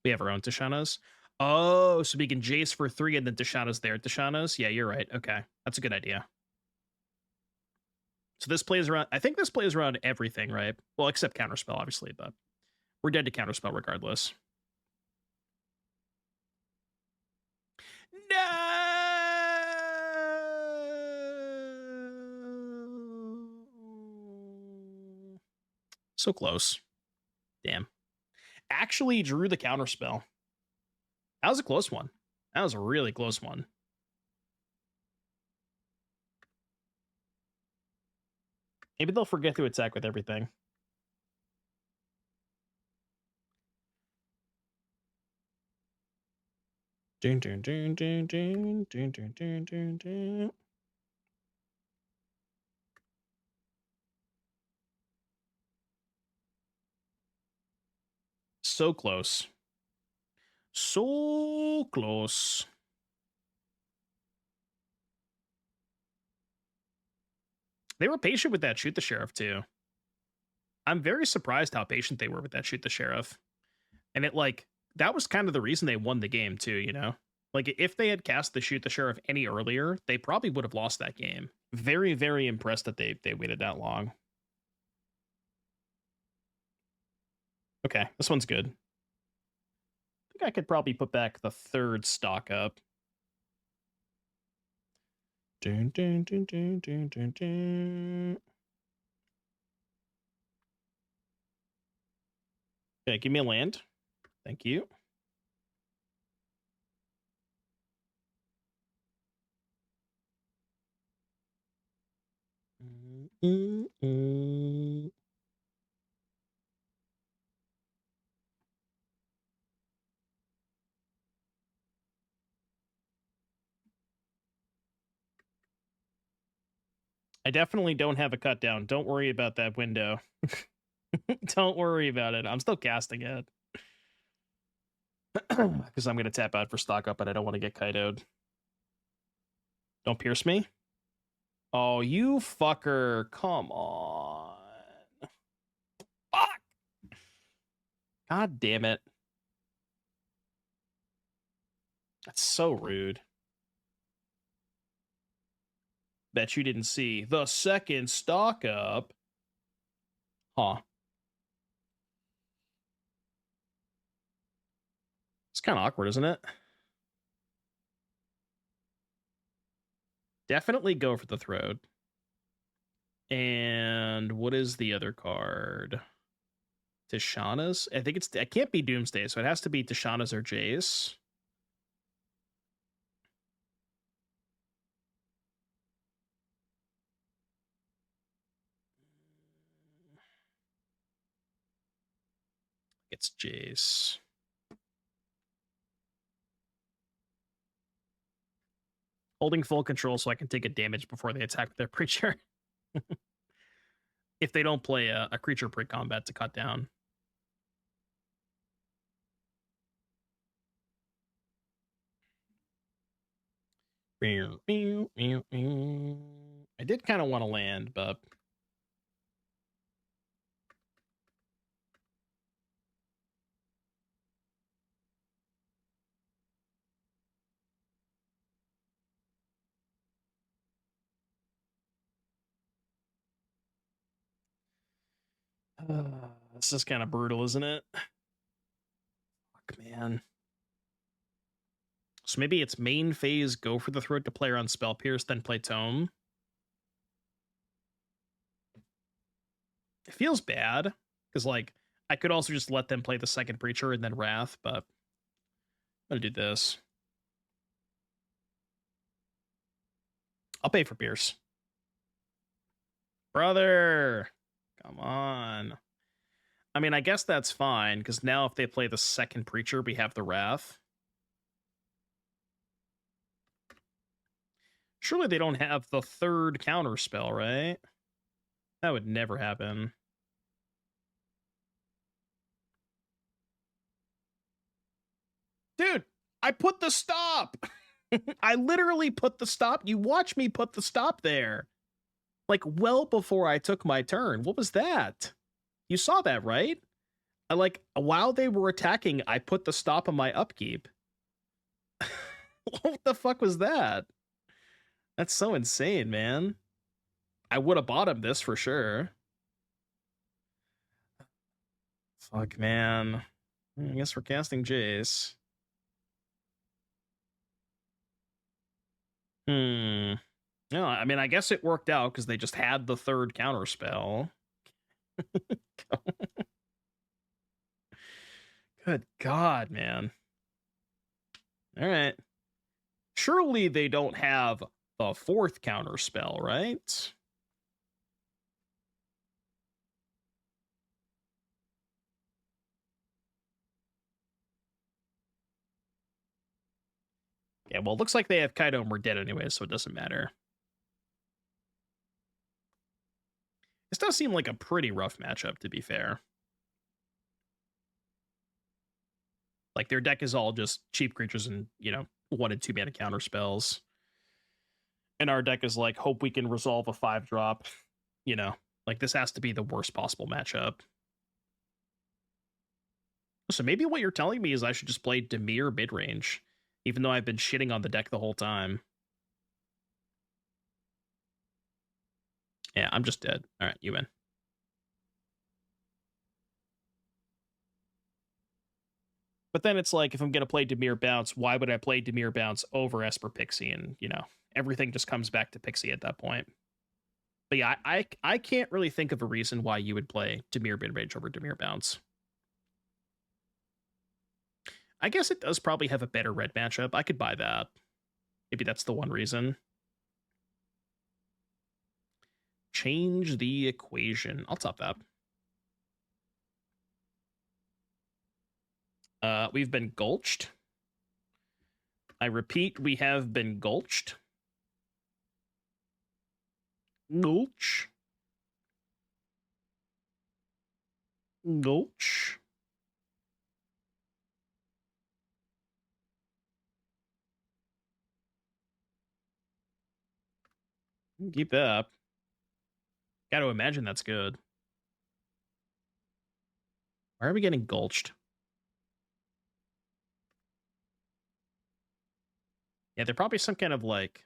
S1: We have our own Tishana's. Oh, so we can Jace for 3 and then Tishana's there. Tishana's? Yeah, you're right. Okay. That's a good idea. So this plays around, I think this plays around everything, right? Well, except counterspell, obviously, but we're dead to counterspell regardless. No! So close. Damn. Actually drew the counterspell. That was a close one. That was a really close one. Maybe they'll forget to attack with everything. Dun, dun, dun, dun, dun, dun, dun, dun, dun, dun. So close. So close. They were patient with that Shoot the Sheriff, too. I'm very surprised how patient they were with that Shoot the Sheriff. And it, like, that was kind of the reason they won the game, too, you know? Like, if they had cast the Shoot the Sheriff any earlier, they probably would have lost that game. Very, very impressed that they waited that long. Okay, this one's good. I think I could probably put back the 3rd stock up. Dun, dun, dun, dun, dun, dun, dun. Okay, give me a land. Thank you. I definitely don't have a cut down. Don't worry about that window. Don't worry about it. I'm still casting it. Because I'm going to tap out for stock up, and I don't want to get kitoed. Don't pierce me. Oh, you fucker. Come on. Fuck! God damn it. That's so rude. Bet you didn't see the second stock up. Huh. It's kind of awkward, isn't it? Definitely go for the throat. And what is the other card? Tishana's? I think it can't be Doomsday, so it has to be Tishana's or Jace. It's Jace. Holding full control so I can take a damage before they attack with their creature. If they don't play a creature pre-combat to cut down. I did kind of want to land, but this is kind of brutal, isn't it? Fuck, man. So maybe it's main phase, go for the throat to play around Spell Pierce, then play Tome. It feels bad, because, like, I could also just let them play the second Preacher and then Wrath, but I'm gonna do this. I'll pay for Pierce. Brother! Come on. I mean, I guess that's fine, because now if they play the second Preacher, we have the Wrath. Surely they don't have the third counter spell, right? That would never happen. Dude, I put the stop! I literally put the stop. You watch me put the stop there. Like, well before I took my turn. What was that? You saw that, right? While they were attacking, I put the stop on my upkeep. What the fuck was that? That's so insane, man. I would have bought him this for sure. Fuck, man. I guess we're casting Jace. No, I mean, I guess it worked out because they just had the third counter spell. Good God, man. All right. Surely they don't have the fourth counter spell, right? Yeah, well, it looks like they have Kaido and we're dead anyway, so it doesn't matter. This does seem like a pretty rough matchup, to be fair. Like, their deck is all just cheap creatures and, 1 and 2 mana counter spells. And our deck is like, hope we can resolve a 5-drop. Like, this has to be the worst possible matchup. So maybe what you're telling me is I should just play Dimir midrange, even though I've been shitting on the deck the whole time. Yeah, I'm just dead. All right, you win. But then it's like, if I'm going to play Dimir Bounce, why would I play Dimir Bounce over Esper Pixie? And, everything just comes back to Pixie at that point. But yeah, I can't really think of a reason why you would play Dimir Midrange over Dimir Bounce. I guess it does probably have a better red matchup. I could buy that. Maybe that's the one reason. Change the equation. I'll top that. We've been gulched. I repeat, we have been gulched. Gulch. Gulch. Keep that up. Got to imagine that's good. Why are we getting gulched? Yeah, they're probably some kind of like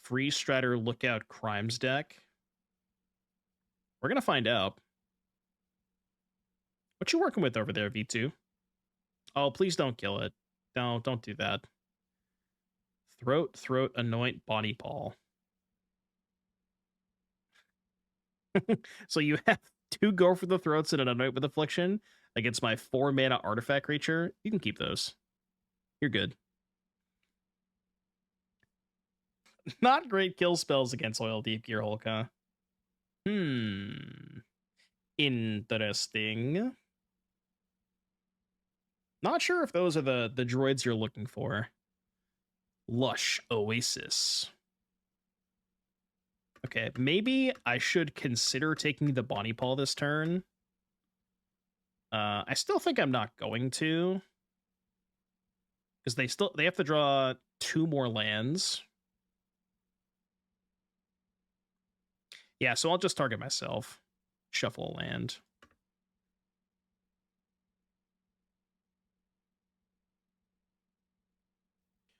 S1: free stratter lookout crimes deck. We're gonna find out. What you working with over there, V2? Oh, please don't kill it. No, don't do that. Throat, anoint, body paw. So you have 2 go for the throats and an anoint with affliction against my 4 mana artifact creature. You can keep those. You're good. Not great kill spells against Oildeep Gearhulk, huh? Interesting. Not sure if those are the droids you're looking for. Lush Oasis. Okay, maybe I should consider taking the Bonnie Paw this turn. I still think I'm not going to. Because they have to draw 2 more lands. Yeah, so I'll just target myself. Shuffle a land.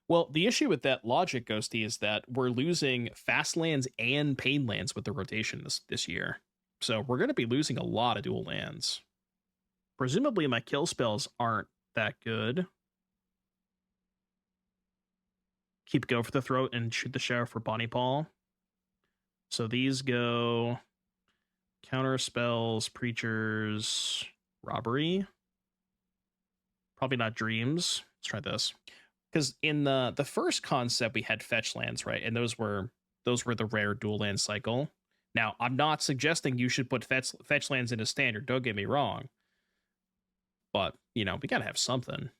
S1: Well, the issue with that logic, Ghosty, is that we're losing fast lands and pain lands with the rotation this year. So we're going to be losing a lot of dual lands. Presumably my kill spells aren't that good. Keep go for the throat and shoot the shower for Bonnie Paw. So these go counter spells, preachers, robbery. Probably not dreams. Let's try this. Because in the first concept we had fetch lands, right? And those were the rare dual land cycle. Now, I'm not suggesting you should put fetch lands into standard, don't get me wrong. But, you know, we gotta have something.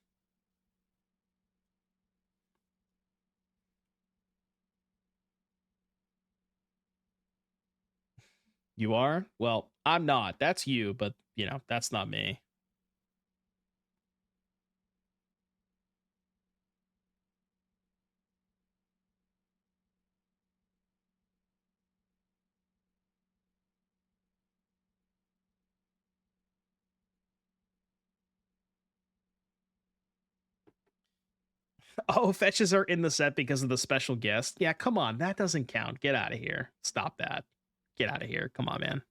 S1: You are? Well, I'm not. That's you, but, you know, that's not me. Oh, fetches are in the set because of the special guest. Yeah, come on. That doesn't count. Get out of here. Stop that. Get out of here. Come on, man.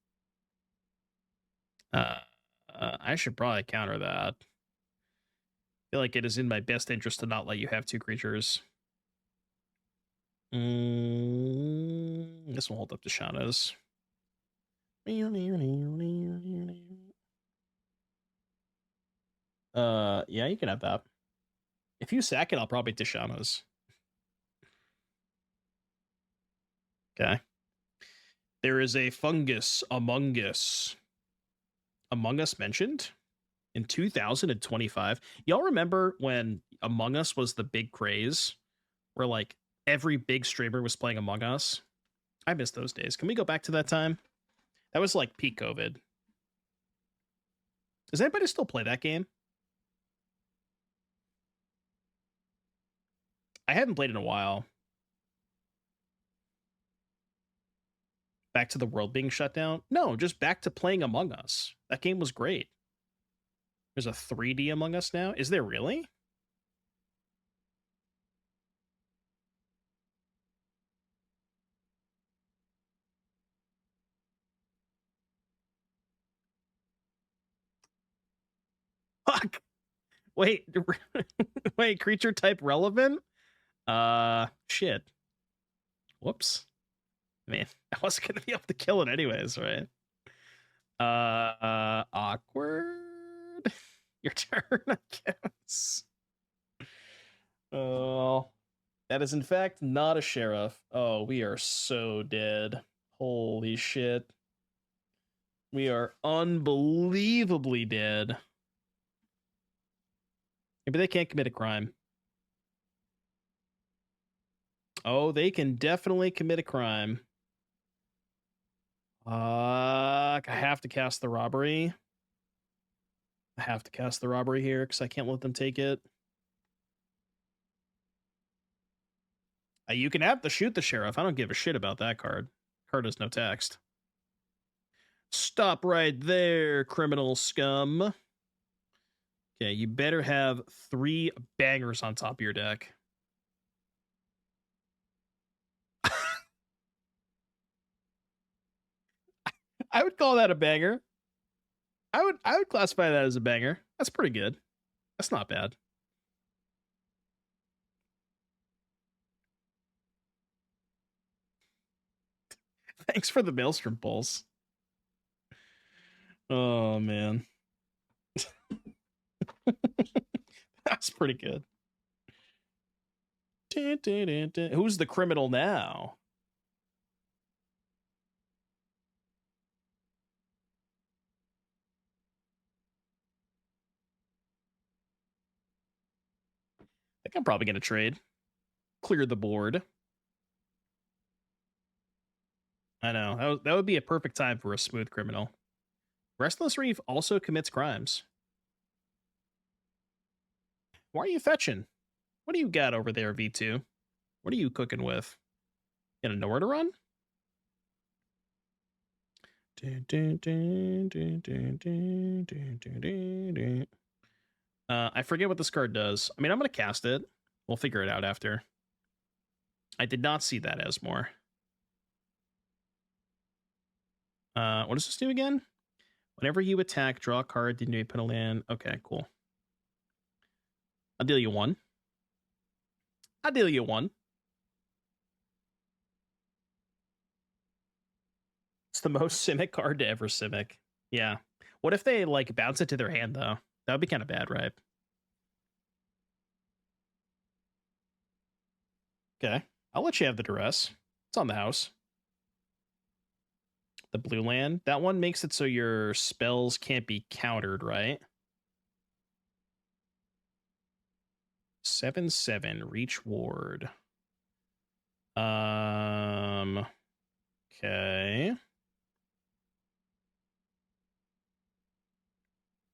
S1: I should probably counter that. I feel like it is in my best interest to not let you have 2 creatures. This will hold up to Shana's. Yeah, you can have that. If you sack it, I'll probably Tishana's. Okay. There is a fungus among us. Among Us mentioned in 2025. Y'all remember when Among Us was the big craze? Where like every big streamer was playing Among Us? I miss those days. Can we go back to that time? That was like peak COVID. Does anybody still play that game? I haven't played in a while. Back to the world being shut down? No, just back to playing Among Us. That game was great. There's a 3D Among Us now? Is there really? Fuck! Wait, wait, creature type relevant? Shit. Whoops. Man, I wasn't gonna be able to kill it anyways, right? Awkward. Your turn, I guess. Oh, that is in fact not a sheriff. Oh, we are so dead. Holy shit. We are unbelievably dead. Maybe they can't commit a crime. Oh, they can definitely commit a crime. I have to cast the robbery. I have to cast the robbery here because I can't let them take it. You can have to shoot the sheriff. I don't give a shit about that card. Card has no text. Stop right there, criminal scum. Okay, you better have 3 bangers on top of your deck. I would call that a banger. I would classify that as a banger. That's pretty good. That's not bad. Thanks for the Maelstrom Pulse. Oh, man. That's pretty good. Who's the criminal now? I think I'm probably going to trade. Clear the board. I know. That would be a perfect time for a smooth criminal. Restless Reef also commits crimes. Why are you fetching? What do you got over there, V2? What are you cooking with? Got a nowhere to run? I forget what this card does. I mean, I'm going to cast it. We'll figure it out after. I did not see that as more. What does this do again? Whenever you attack, draw a card, then you put a land. Okay, cool. I'll deal you 1. I'll deal you 1. It's the most Simic card to ever Simic. Yeah. What if they, like, bounce it to their hand, though? That would be kind of bad, right? Okay. I'll let you have the Duress. It's on the house. The blue land. That one makes it so your spells can't be countered, right? 7/7 reach ward. Okay.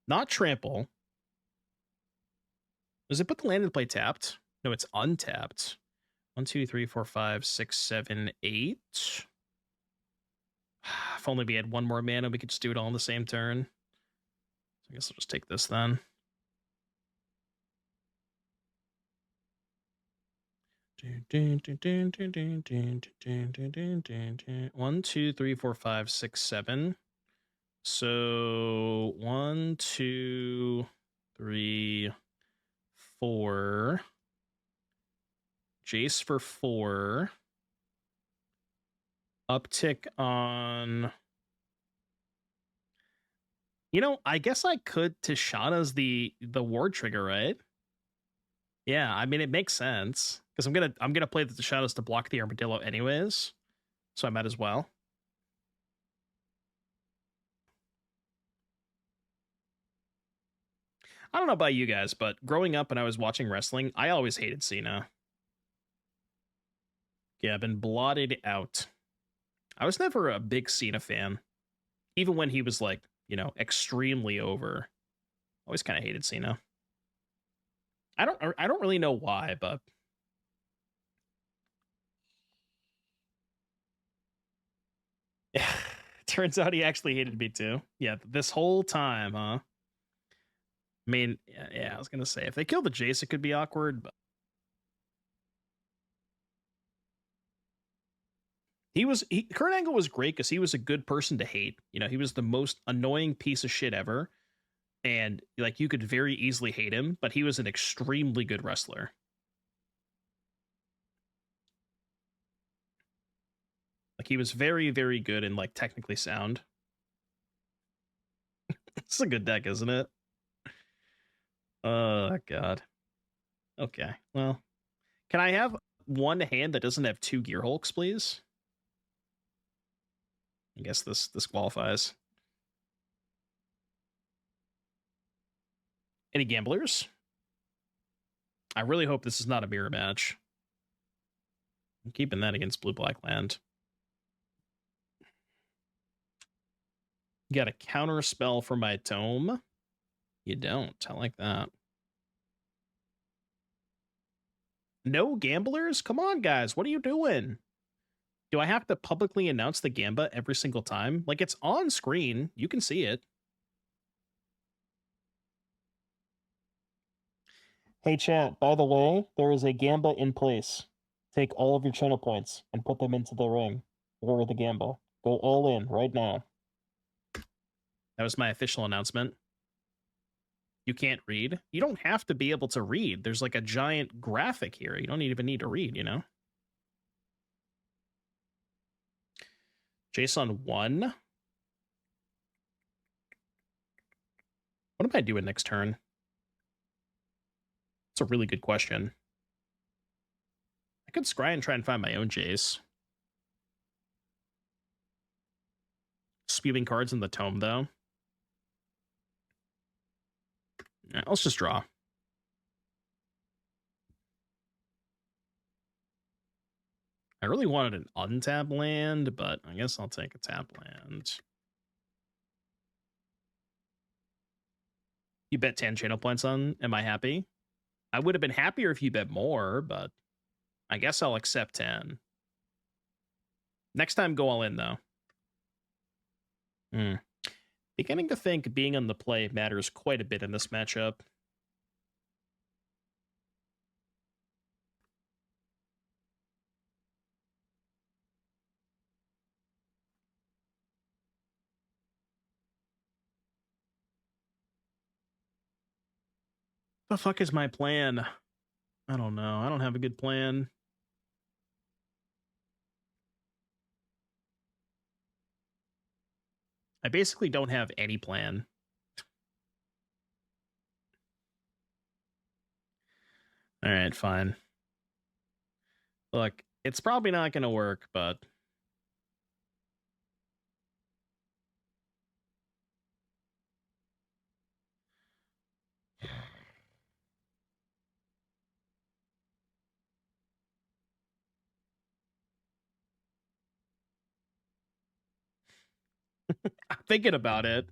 S1: Not trample. Does it put the land in play tapped? No, it's untapped. 1, 2, 3, 4, 5, 6, 7, 8. If only we had 1 more mana, we could just do it all in the same turn. So I guess I'll just take this then. One, 2, 3, 4, 5, 6, 7. So 1, 2, 3, 4. Jace for 4. Uptick on. You know, I guess I could Tishana's the ward trigger, right? Yeah, I mean it makes sense because I'm gonna play the Tishana's to block the armadillo anyways, so I might as well. I don't know about you guys, but growing up when I was watching wrestling, I always hated Cena. Yeah, I've been blotted out. I was never a big Cena fan, even when he was like, you know, extremely over. Always kind of hated Cena. I don't really know why, but yeah, turns out he actually hated me too. Yeah, this whole time, huh? I mean, yeah, I was gonna say if they kill the Jace, it could be awkward, but Kurt Angle was great because he was a good person to hate. You know, he was the most annoying piece of shit ever, and like you could very easily hate him, but he was an extremely good wrestler. Like he was very, very good and like technically sound. It's a good deck, isn't it? Oh god. Okay. Well, can I have one hand that doesn't have 2 Gearhulks, please? I guess this qualifies. Any gamblers? I really hope this is not a mirror match. I'm keeping that against blue black land. You got a counter spell for my tome? You don't. I like that. No gamblers? Come on, guys. What are you doing? Do I have to publicly announce the gambit every single time? Like, it's on screen. You can see it. Hey, chat, by the way, there is a gambit in place. Take all of your channel points and put them into the ring or the gambit. Go all in right now. That was my official announcement. You can't read. You don't have to be able to read. There's like a giant graphic here. You don't even need to read, you know? Jace on 1. What am I doing next turn? It's a really good question. I could scry and try and find my own Jace. Spewing cards in the tome, though. Yeah, let's just draw. I really wanted an untap land, but I guess I'll take a tap land. You bet 10 channel points on, am I happy? I would have been happier if you bet more, but I guess I'll accept 10. Next time, go all in, though. Beginning to think being on the play matters quite a bit in this matchup. The fuck is my plan? I don't know. I don't have a good plan. I basically don't have any plan. All right, fine. Look, it's probably not going to work, but... I'm thinking about it.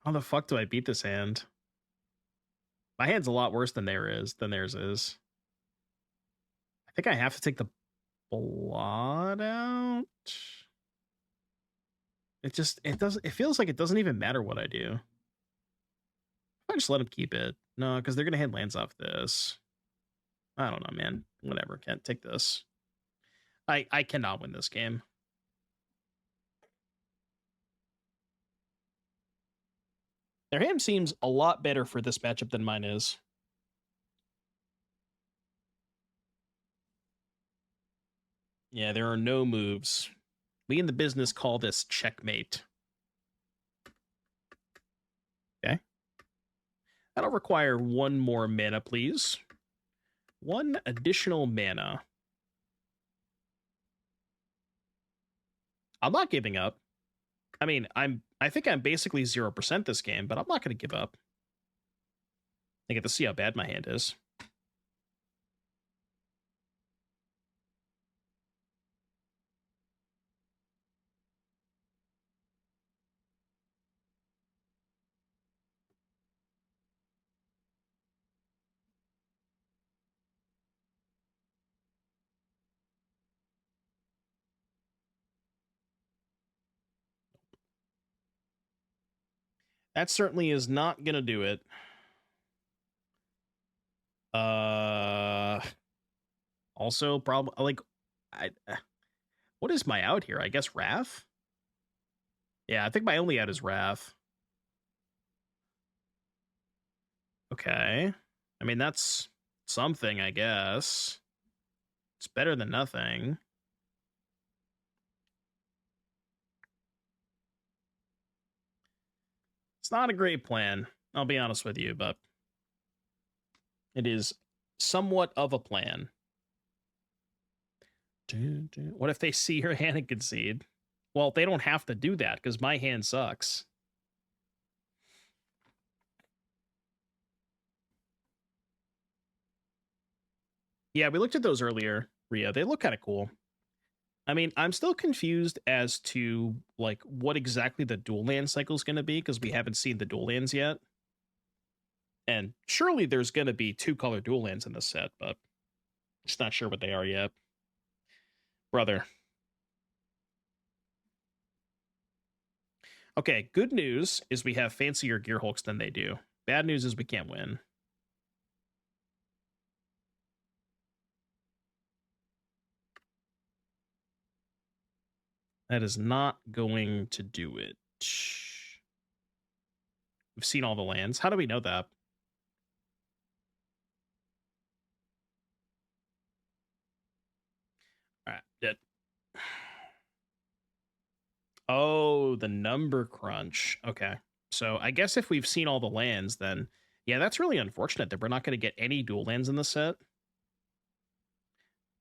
S1: How the fuck do I beat this hand? My hand's a lot worse than theirs is. I think I have to take the Blot Out. It feels like it doesn't even matter what I do. I just let him keep it. No, because they're gonna hand lands off this. I don't know, man. Whatever. Can't take this. I cannot win this game. Their hand seems a lot better for this matchup than mine is. Yeah, there are no moves. We in the business call this checkmate. Okay. That'll require one more mana, please. One additional mana. I'm not giving up. I mean, I think I'm basically 0% this game, but I'm not going to give up. I get to see how bad my hand is. That certainly is not going to do it. Also, probably, like, what is my out here? I guess Wrath? Yeah, I think my only out is Wrath. Okay. I mean, that's something, I guess. It's better than nothing. It's not a great plan, I'll be honest with you, but it is somewhat of a plan. What if they see your hand and concede? Well, they don't have to do that because my hand sucks. Yeah, we looked at those earlier, Ria. They look kind of cool. I mean, I'm still confused as to like what exactly the dual land cycle is going to be because we haven't seen the dual lands yet. And surely there's going to be 2-color dual lands in this set, but just not sure what they are yet. Brother. Okay, good news is we have fancier Gearhulks than they do. Bad news is we can't win. That is not going to do it. We've seen all the lands. How do we know that? All right, dead. Oh, the number crunch. Okay. So I guess if we've seen all the lands, then yeah, that's really unfortunate that we're not going to get any dual lands in the set.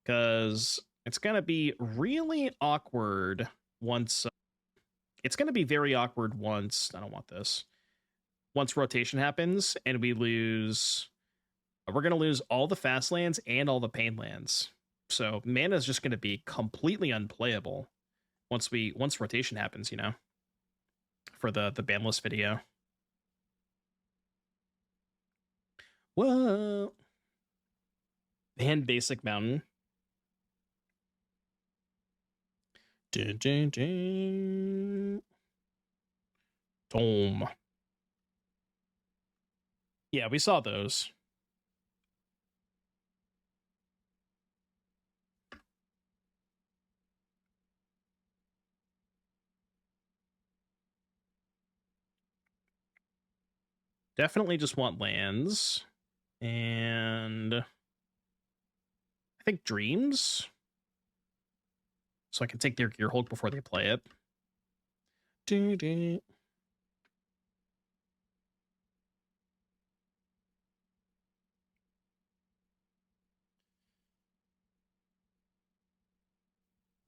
S1: Because it's going to be really awkward once. It's going to be very awkward once. I don't want this. Once rotation happens and we lose. We're going to lose all the fast lands and all the pain lands. So mana is just going to be completely unplayable once rotation happens, you know, for the banlist video. Whoa. And basic mountain. Dun, dun, dun. Tome. Yeah, we saw those. Definitely just want lands. And I think dreams. So I can take their Gearhulk before they play it.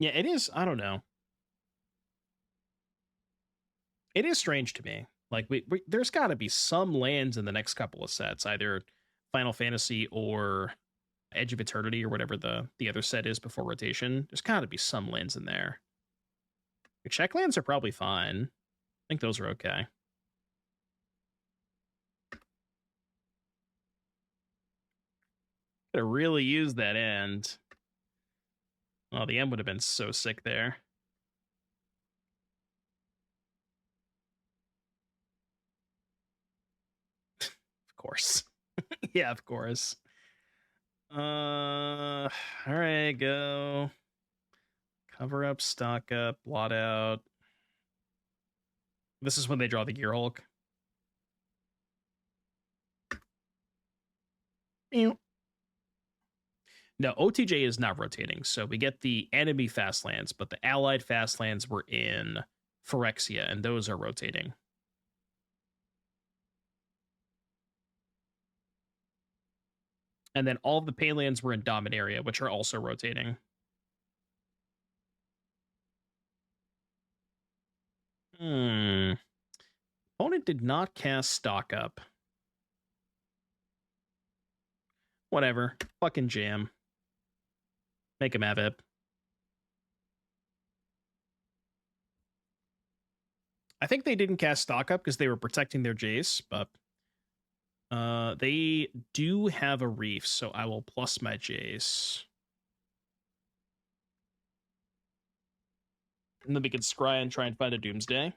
S1: Yeah, it is. I don't know. It is strange to me. Like there's got to be some lands in the next couple of sets, either Final Fantasy or Edge of Eternity or whatever the other set is before rotation. There's got to be some lands in there. Your check lands are probably fine. I think those are okay. Could have really used that end. Oh, the end would have been so sick there. Of course. Yeah, of course. All right, go. Cover up, stock up, blot out. This is when they draw the Gearhulk. Ew. No, OTJ is not rotating, so we get the enemy fastlands, but the allied fastlands were in Phyrexia, and those are rotating. And then all of the Paylands were in Dominaria, which are also rotating. Opponent did not cast stock up. Whatever. Fucking jam. Make him have it. I think they didn't cast stock up because they were protecting their Jace, but they do have a reef, so I will plus my Jace. And then we can scry and try and find a Doomsday.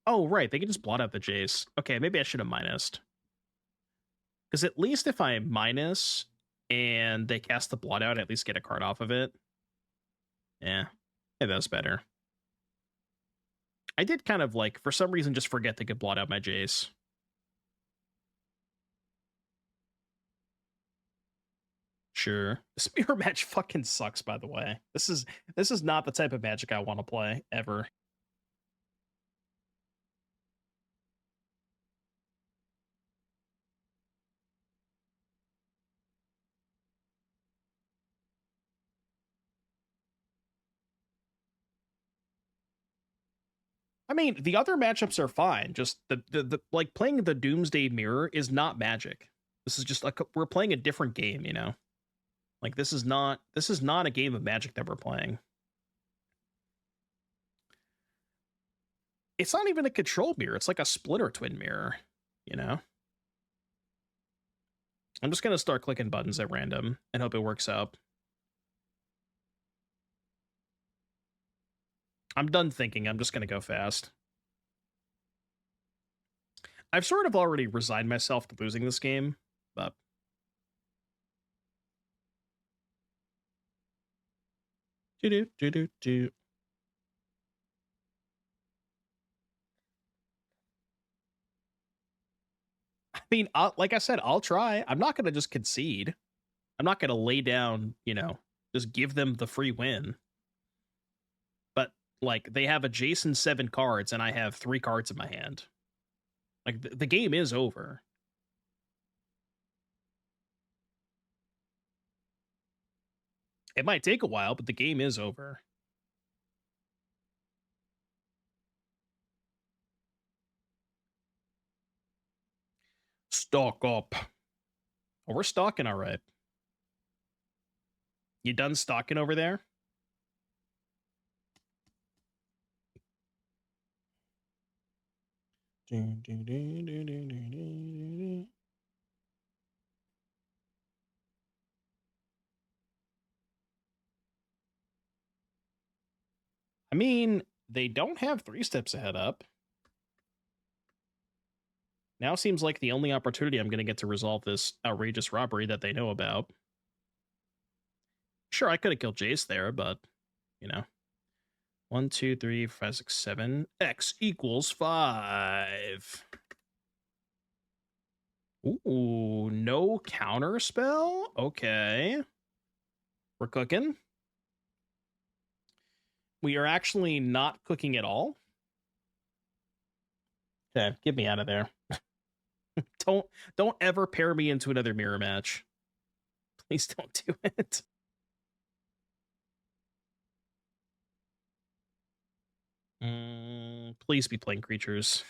S1: Oh, right. They can just blot out the Jace. Okay, maybe I should have minused. Because at least if I minus and they cast the blot out, I at least get a card off of it. Yeah, that's better. I did kind of like, for some reason, just forget they could blot out my Jace. Sure. This mirror match fucking sucks, by the way. This is not the type of Magic I want to play, ever. I mean, the other matchups are fine. Just the like playing the Doomsday Mirror is not Magic. This is just like we're playing a different game, you know? Like this is not a game of Magic that we're playing. It's not even a control mirror. It's like a Splinter Twin mirror, you know? I'm just going to start clicking buttons at random and hope it works out. I'm done thinking. I'm just going to go fast. I've sort of already resigned myself to losing this game, but... Do-do-do-do-do. I mean, like I said, I'll try. I'm not going to just concede. I'm not going to lay down, you know, just give them the free win. But, like, they have a Jason 7 cards, and I have 3 cards in my hand. Like, the game is over. It might take a while, but the game is over. Stock up. Oh, we're stocking all right. You done stocking over there? I mean, they don't have 3 steps ahead up. Now seems like the only opportunity I'm going to get to resolve this outrageous robbery that they know about. Sure, I could have killed Jace there, but, you know. 1, 2, 3, 5, 6, 7. X equals 5. Ooh, no counter spell? Okay. We're cooking. We are actually not cooking at all. Okay, get me out of there. Don't ever pair me into another mirror match. Please don't do it. Please be playing creatures.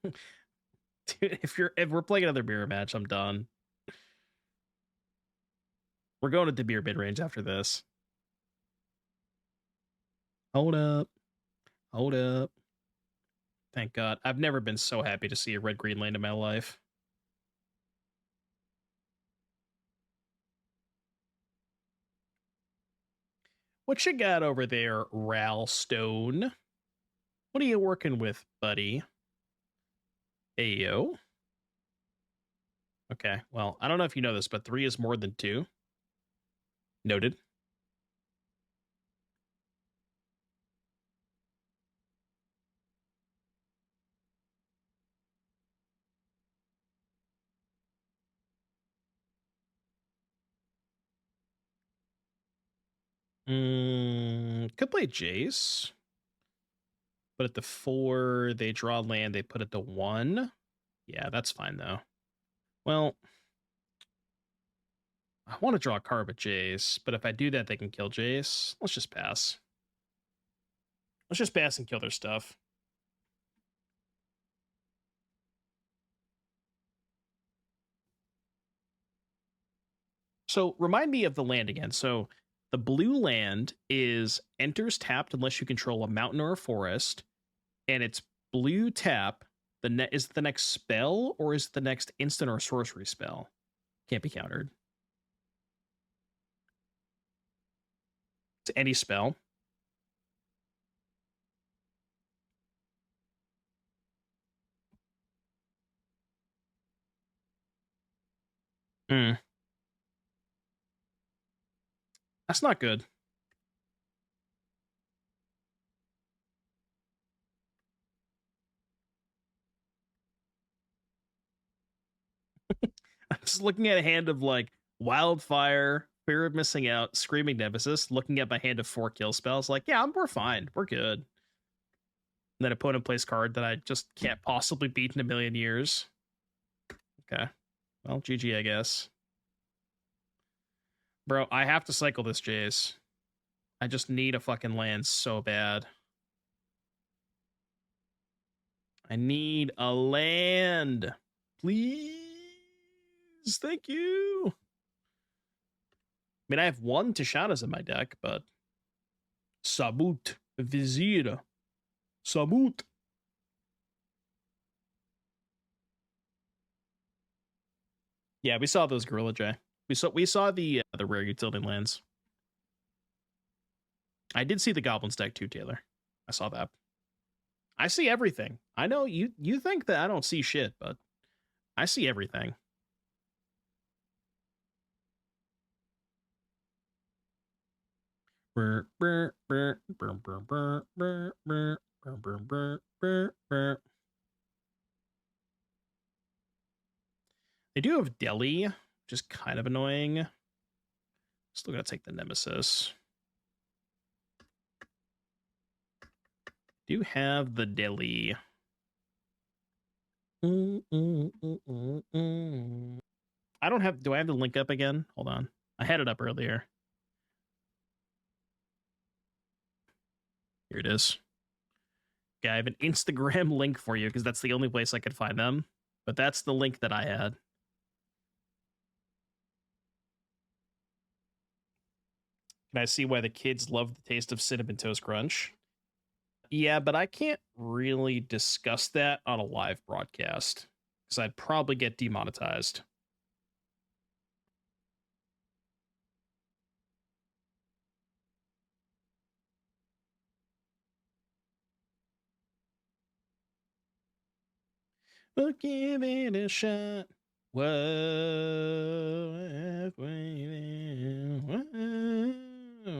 S1: Dude, if we're playing another mirror match, I'm done. We're going to Dimir midrange after this. Hold up. Hold up. Thank God. I've never been so happy to see a red-green land in my life. What you got over there, Ralstone? What are you working with, buddy? Ayo. Okay, well, I don't know if you know this, but 3 is more than 2. Noted. Could play Jace. But at the 4, they draw land, they put it to 1. Yeah, that's fine, though. Well, I want to draw a card with Jace, but if I do that, they can kill Jace. Let's just pass. Let's just pass and kill their stuff. So remind me of the land again. So the blue land is enters tapped unless you control a mountain or a forest, and it's blue tap. Is it the next spell, or is it the next instant or sorcery spell? Can't be countered. It's any spell. That's not good. I'm just looking at a hand of like Wildfire, Fear of Missing Out, Screaming Nemesis, looking at my hand of 4 kill spells, like, yeah, we're fine. We're good. And then opponent plays card that I just can't possibly beat in a million years. Okay. Well, GG, I guess. Bro, I have to cycle this Jace. I just need a fucking land so bad. I need a land. Please. Thank you. I mean, I have one Tishanas in my deck, but Sabut Vizier. Sabut. Yeah, we saw those Gorilla J. We saw the rare utility lands. I did see the Goblins deck too, Taylor. I saw that. I see everything. I know you think that I don't see shit, but I see everything. They do have Delhi, which is kind of annoying. Still gotta take the Nemesis. Do have the Delhi. I don't have. Do I have the link up again? Hold on. I had it up earlier. Here it is. Okay, I have an Instagram link for you because that's the only place I could find them. But that's the link that I had. Can I see why the kids love the taste of Cinnamon Toast Crunch? Yeah, but I can't really discuss that on a live broadcast because I'd probably get demonetized. We'll give it a shot. Whoa.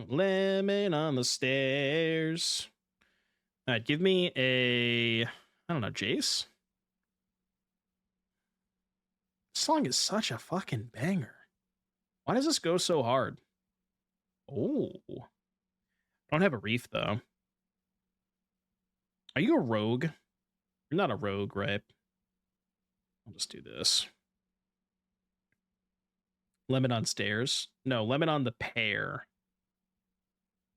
S1: Lemon on the stairs. All right, give me a, I don't know, Jace? This song is such a fucking banger. Why does this go so hard? Oh. I don't have a reef, though. Are you a rogue? You're not a rogue, right? I'll just do this. Lemon on stairs. No, lemon on the pear.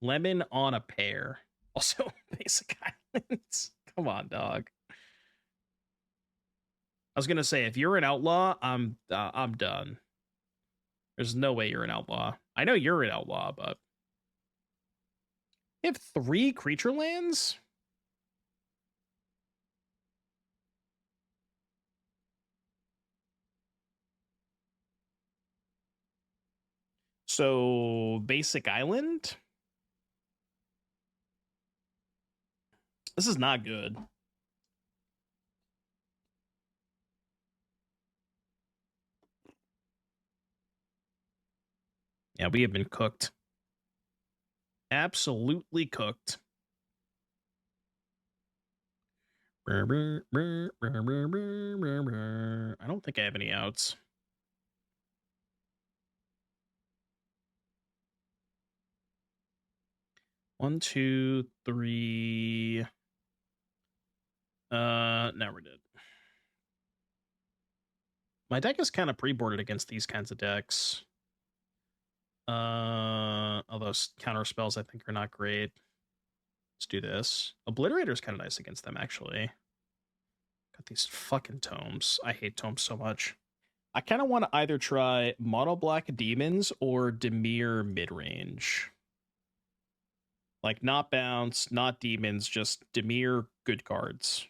S1: Lemon on a pear. Also, basic islands. Come on, dog. I was gonna say, if you're an outlaw, I'm done. There's no way you're an outlaw. I know you're an outlaw, but you have 3 creature lands? So, basic island? This is not good. Yeah, we have been cooked. Absolutely cooked. I don't think I have any outs. One, two, three. Now we're dead. My deck is kind of pre-boarded against these kinds of decks. Although counter spells I think are not great. Let's do this. Obliterator is kind of nice against them, actually. Got these fucking tomes. I hate tomes so much. I kind of want to either try Mono Black Demons or Dimir Midrange. Like, not Bounce, not Demons, just Dimir good cards.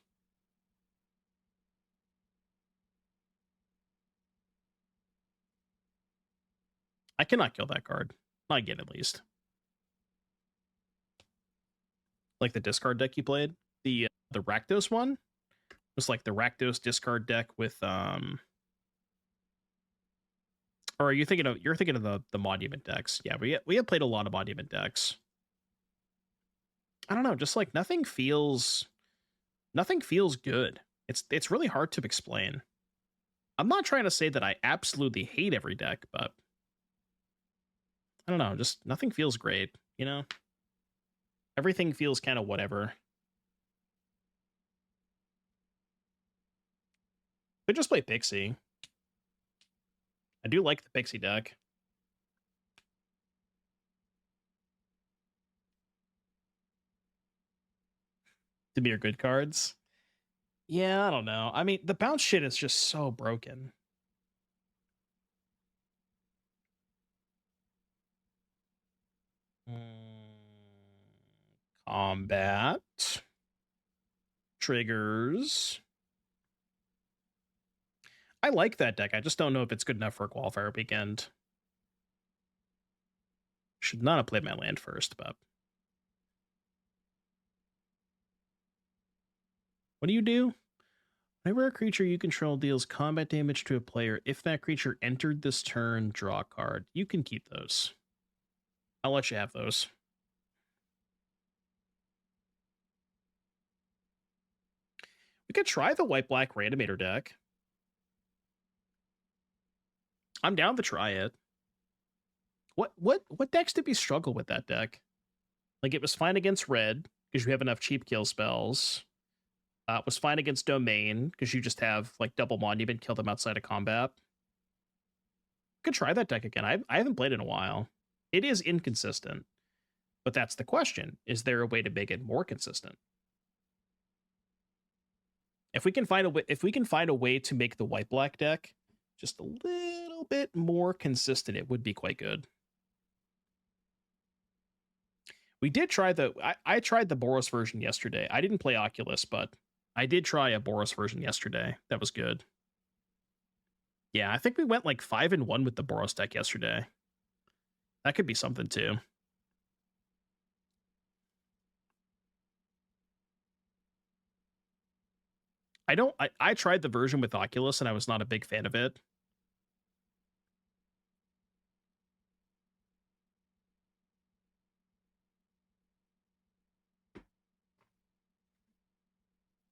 S1: I cannot kill that card. Not again, at least. Like the discard deck you played? The Rakdos one? It was like the Rakdos discard deck with or are you thinking of the monument decks? Yeah, we have played a lot of monument decks. I don't know, just like nothing feels good. It's really hard to explain. I'm not trying to say that I absolutely hate every deck, but I don't know, just nothing feels great, you know? Everything feels kind of whatever. We just play Pixie. I do like the Pixie deck. To be your good cards. Yeah, I don't know. I mean, the bounce shit is just so broken. Combat. Triggers. I like that deck. I just don't know if it's good enough for a qualifier weekend. Should not have played my land first, but... What do you do? Whenever a creature you control deals combat damage to a player, if that creature entered this turn, draw a card. You can keep those. I'll let you have those. We could try the white-black Randomator deck. I'm down to try it. What decks did we struggle with that deck? Like, it was fine against red, because you have enough cheap kill spells. It was fine against Domain, because you just have, like, double Monument, kill them outside of combat. Could try that deck again. I haven't played it in a while. It is inconsistent. But that's the question. Is there a way to make it more consistent? If we can find a way to make the white-black deck just a little bit more consistent, it would be quite good. We did try I tried the Boros version yesterday. I didn't play Oculus, but I did try a Boros version yesterday. That was good. Yeah, I think we went like 5-1 with the Boros deck yesterday. That could be something too. I tried the version with Oculus and I was not a big fan of it.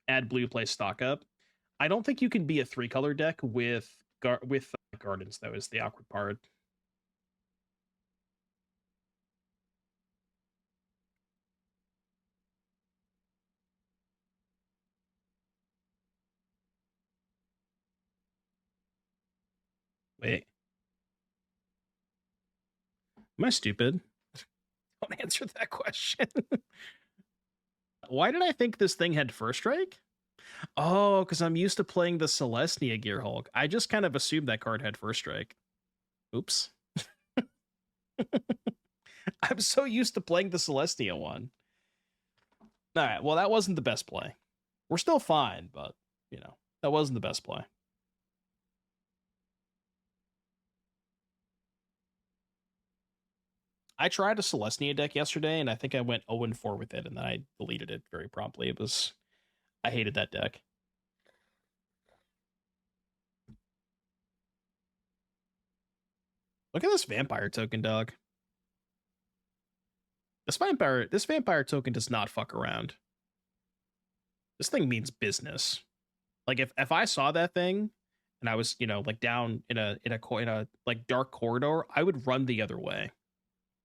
S1: Add blue, play stock up. I don't think you can be a 3-color deck with Gardens, though, is the awkward part. Wait. Am I stupid? Don't answer that question. Why did I think this thing had first strike? Oh, because I'm used to playing the Celestia Gearhulk. I just kind of assumed that card had first strike. Oops. I'm so used to playing the Celestia one. All right, well, that wasn't the best play. We're still fine, but, you know, that wasn't the best play. I tried a Celestia deck yesterday, and I think I went 0-4 with it, and then I deleted it very promptly. I hated that deck. Look at this vampire token, dog. This vampire token does not fuck around. This thing means business. Like if I saw that thing and I was, you know, like down in a like dark corridor, I would run the other way.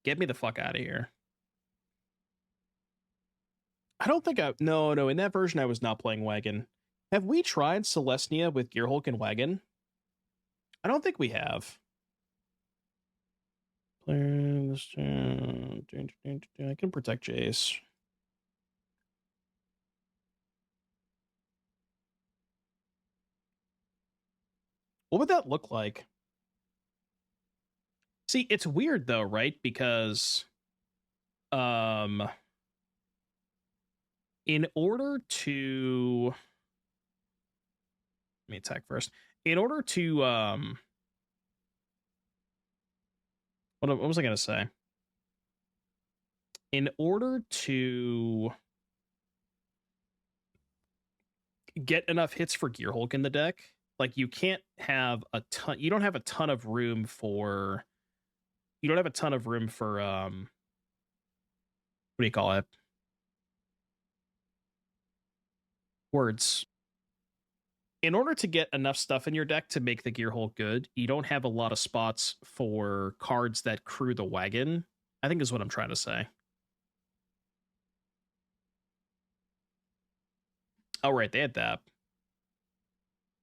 S1: Get me the fuck out of here. I don't think no, in that version I was not playing Wagon. Have we tried Celestia with Gearhulk and Wagon? I don't think we have. Player this turn. I can protect Jace. What would that look like? See, it's weird though, right? Because in order to let me attack first. In order to what was I gonna say? In order to get enough hits for Gearhulk in the deck, like you can't have a ton. You don't have a ton of room for. You don't have a ton of room for what do you call it? Words. In order to get enough stuff in your deck to make the Gearhulk good, you don't have a lot of spots for cards that crew the wagon, I think is what I'm trying to say. Oh, right, they had that.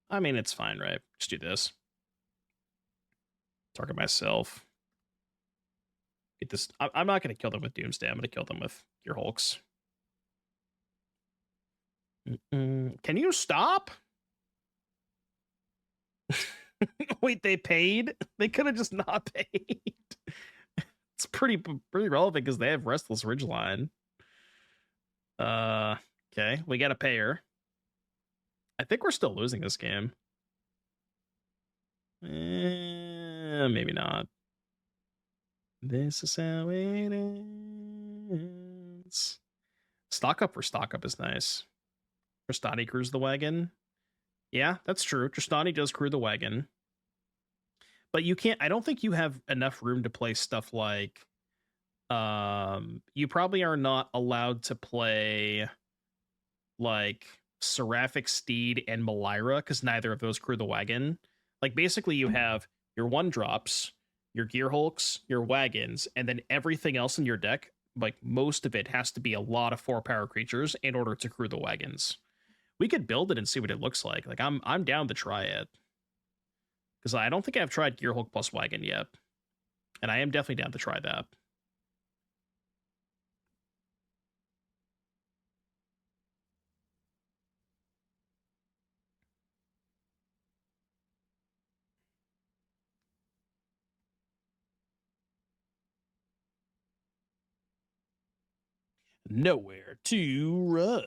S1: I mean, it's fine, right? Just do this. Target myself. Get this. I'm not going to kill them with Doomsday. I'm going to kill them with Gearhulks. Can you stop? Wait, they paid? They could have just not paid. It's pretty relevant because they have Restless Ridgeline. Okay, we got a payer. I think we're still losing this game. Maybe not. This is how it ends. Stock up for stock up is nice. Tristani crews the wagon. Yeah, that's true. Tristani does crew the wagon. But you can't, I don't think you have enough room to play stuff like, you probably are not allowed to play like Seraphic Steed and Malira because neither of those crew the wagon. Like basically you have your 1-drops, your Gearhulks, your wagons, and then everything else in your deck, like most of it has to be a lot of 4-power creatures in order to crew the wagons. We could build it and see what it looks like. Like I'm down to try it. Because I don't think I've tried Gearhulk plus wagon yet. And I am definitely down to try that. Nowhere to run.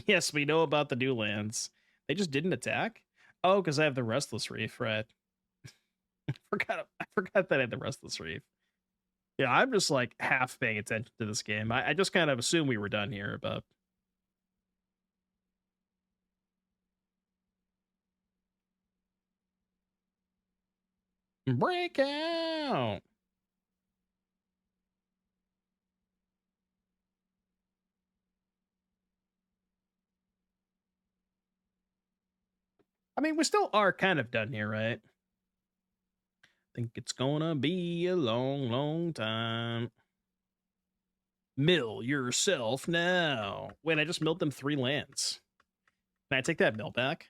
S1: Yes, we know about the new lands. They just didn't attack? Oh, because I have the Restless Reef, right? I forgot that I had the Restless Reef. Yeah, I'm just like half paying attention to this game. I just kind of assumed we were done here, but breakout. I mean, we still are kind of done here, right? Think it's gonna be a long, long time. Mill yourself now. Wait, I just milled them 3 lands. Can I take that mill back?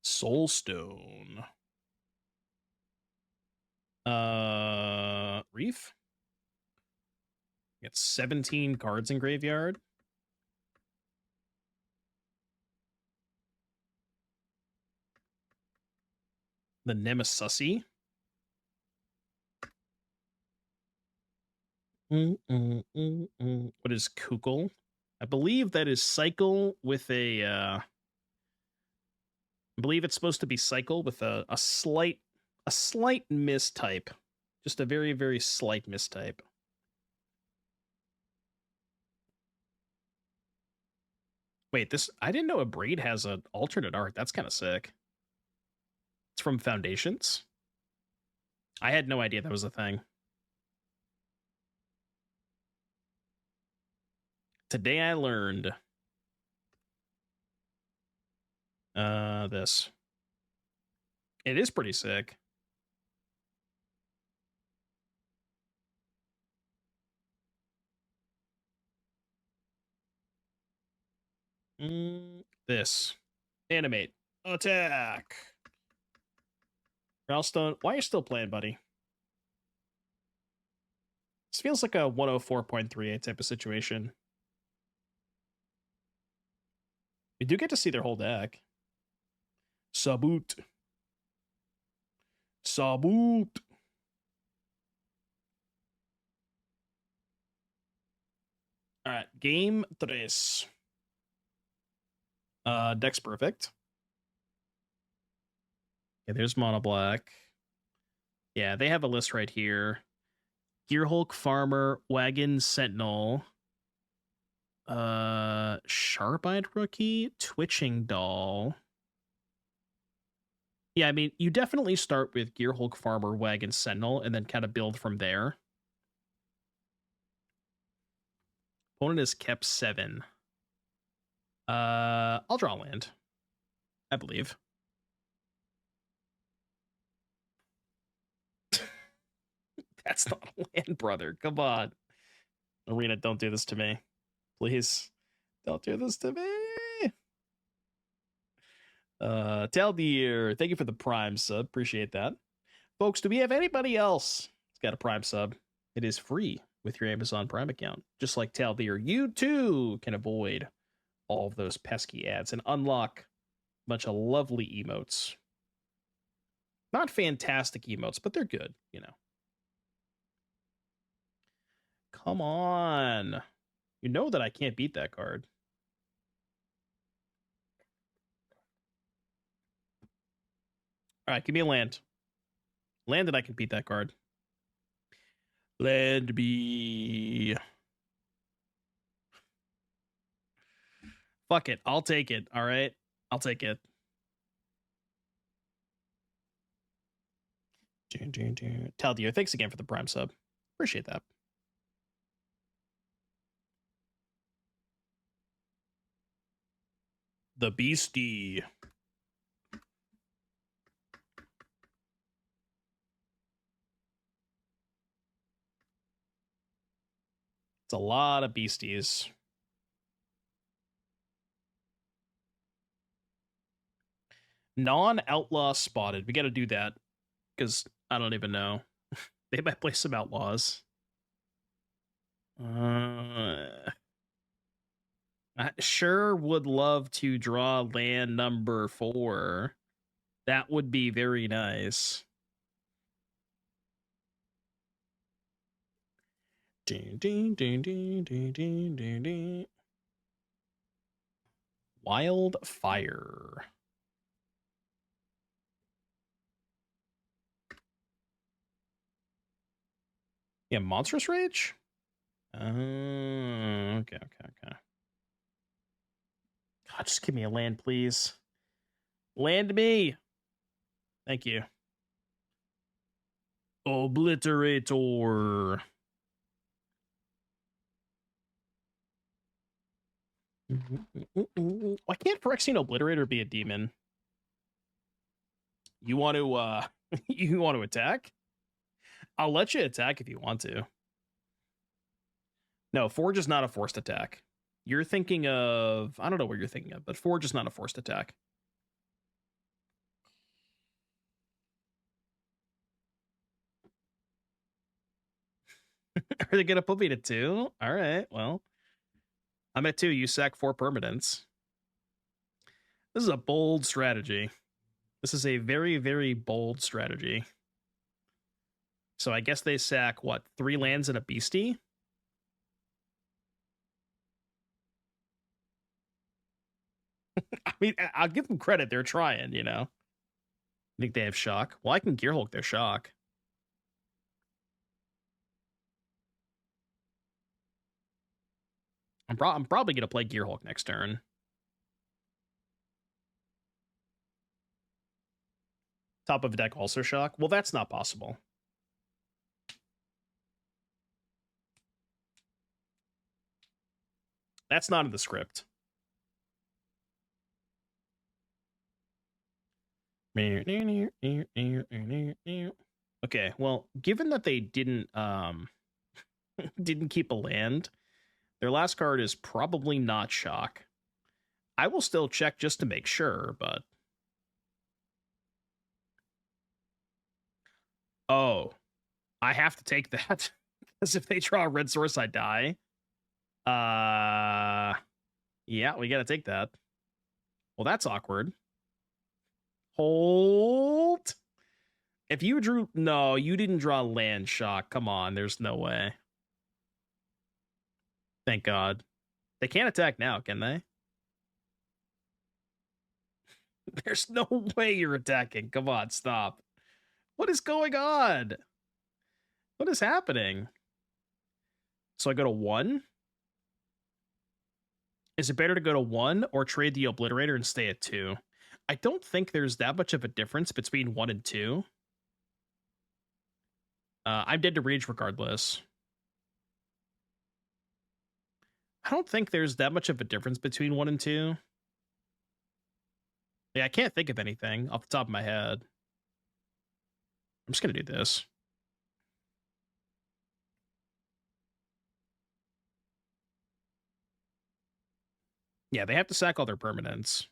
S1: Soulstone. Reef? Get 17 cards in graveyard. The Nemesis. What is Kukul? I believe that is cycle with a I believe it's supposed to be cycle with a slight mistype. Just a very, very slight mistype. Wait, this I didn't know a braid has an alternate art. That's kind of sick. It's from Foundations. I had no idea that was a thing. Today I learned this. It is pretty sick. This. Animate. Attack. Ralstone, why are you still playing, buddy? This feels like a 104.38 type of situation. We do get to see their whole deck. Saboot. Saboot. All right, game 3. Deck's perfect. Yeah, there's mono black. Yeah, they have a list right here. Gearhulk, Farmer, Wagon, Sentinel. Sharp-Eyed Rookie, Twitching Doll. Yeah, I mean, you definitely start with Gearhulk, Farmer, Wagon, Sentinel, and then kind of build from there. Opponent is kept 7. I'll draw land, I believe. That's not a land, brother. Come on. Arena, don't do this to me. Please. Don't do this to me. Taldir, thank you for the Prime sub. Appreciate that. Folks, do we have anybody else who's got a Prime sub? It is free with your Amazon Prime account. Just like Taldir, you too can avoid all of those pesky ads and unlock a bunch of lovely emotes. Not fantastic emotes, but they're good, you know. Come on. You know that I can't beat that card. All right, give me a land. Land and I can beat that card. Land me. Fuck it. I'll take it. All right. I'll take it. Taldir, thanks again for the Prime sub. Appreciate that. The Beastie. It's a lot of beasties. Non-outlaw spotted. We got to do that because I don't even know. They might play some outlaws. I sure would love to draw land number 4. That would be very nice. Wildfire. Yeah, Monstrous Rage? Okay. God, just give me a land, please. Land me. Thank you. Obliterator. Why can't Phyrexian Obliterator be a demon? You want to you want to attack? I'll let you attack if you want to. No, Forge is not a forced attack. You're thinking of, I don't know what you're thinking of, but Forge is not a forced attack. Are they gonna put me to 2? All right, well, I'm at 2. You sack 4 permanents. This is a bold strategy. This is a very, very bold strategy. So I guess they sack, what, 3 lands and a beastie? I mean, I'll give them credit. They're trying, you know. I think they have shock. Well, I can Gearhulk their shock. I'm probably going to play Gearhulk next turn. Top of the deck also shock? Well, that's not possible. That's not in the script. Okay, well, given that they didn't didn't keep a land, their last card is probably not shock. I will still check just to make sure, but oh, I have to take that because if they draw a red source, I die. Yeah, we gotta take that. Well, that's awkward. Hold. If you drew, no, you didn't draw land shock. Come on, there's no way. Thank God. They can't attack now, can they? There's no way you're attacking. Come on, stop. What is going on? What is happening? So I go to 1? Is it better to go to 1 or trade the Obliterator and stay at 2? I don't think there's that much of a difference between 1 and 2. I'm dead to rage regardless. I don't think there's that much of a difference between 1 and 2. Yeah, I can't think of anything off the top of my head. I'm just going to do this. Yeah, they have to sack all their permanents.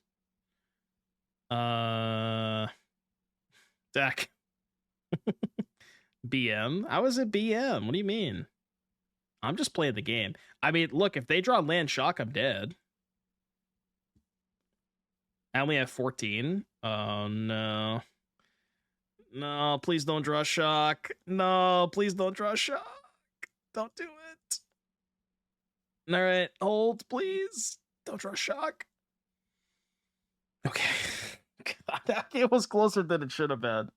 S1: Deck. BM? I was at BM. What do you mean? I'm just playing the game. I mean, look, if they draw land shock, I'm dead. I only have 14. Oh no. No, please don't draw shock. No, please don't draw shock. Don't do it. All right, hold, please. Don't draw shock. Okay. God, that game was closer than it should have been.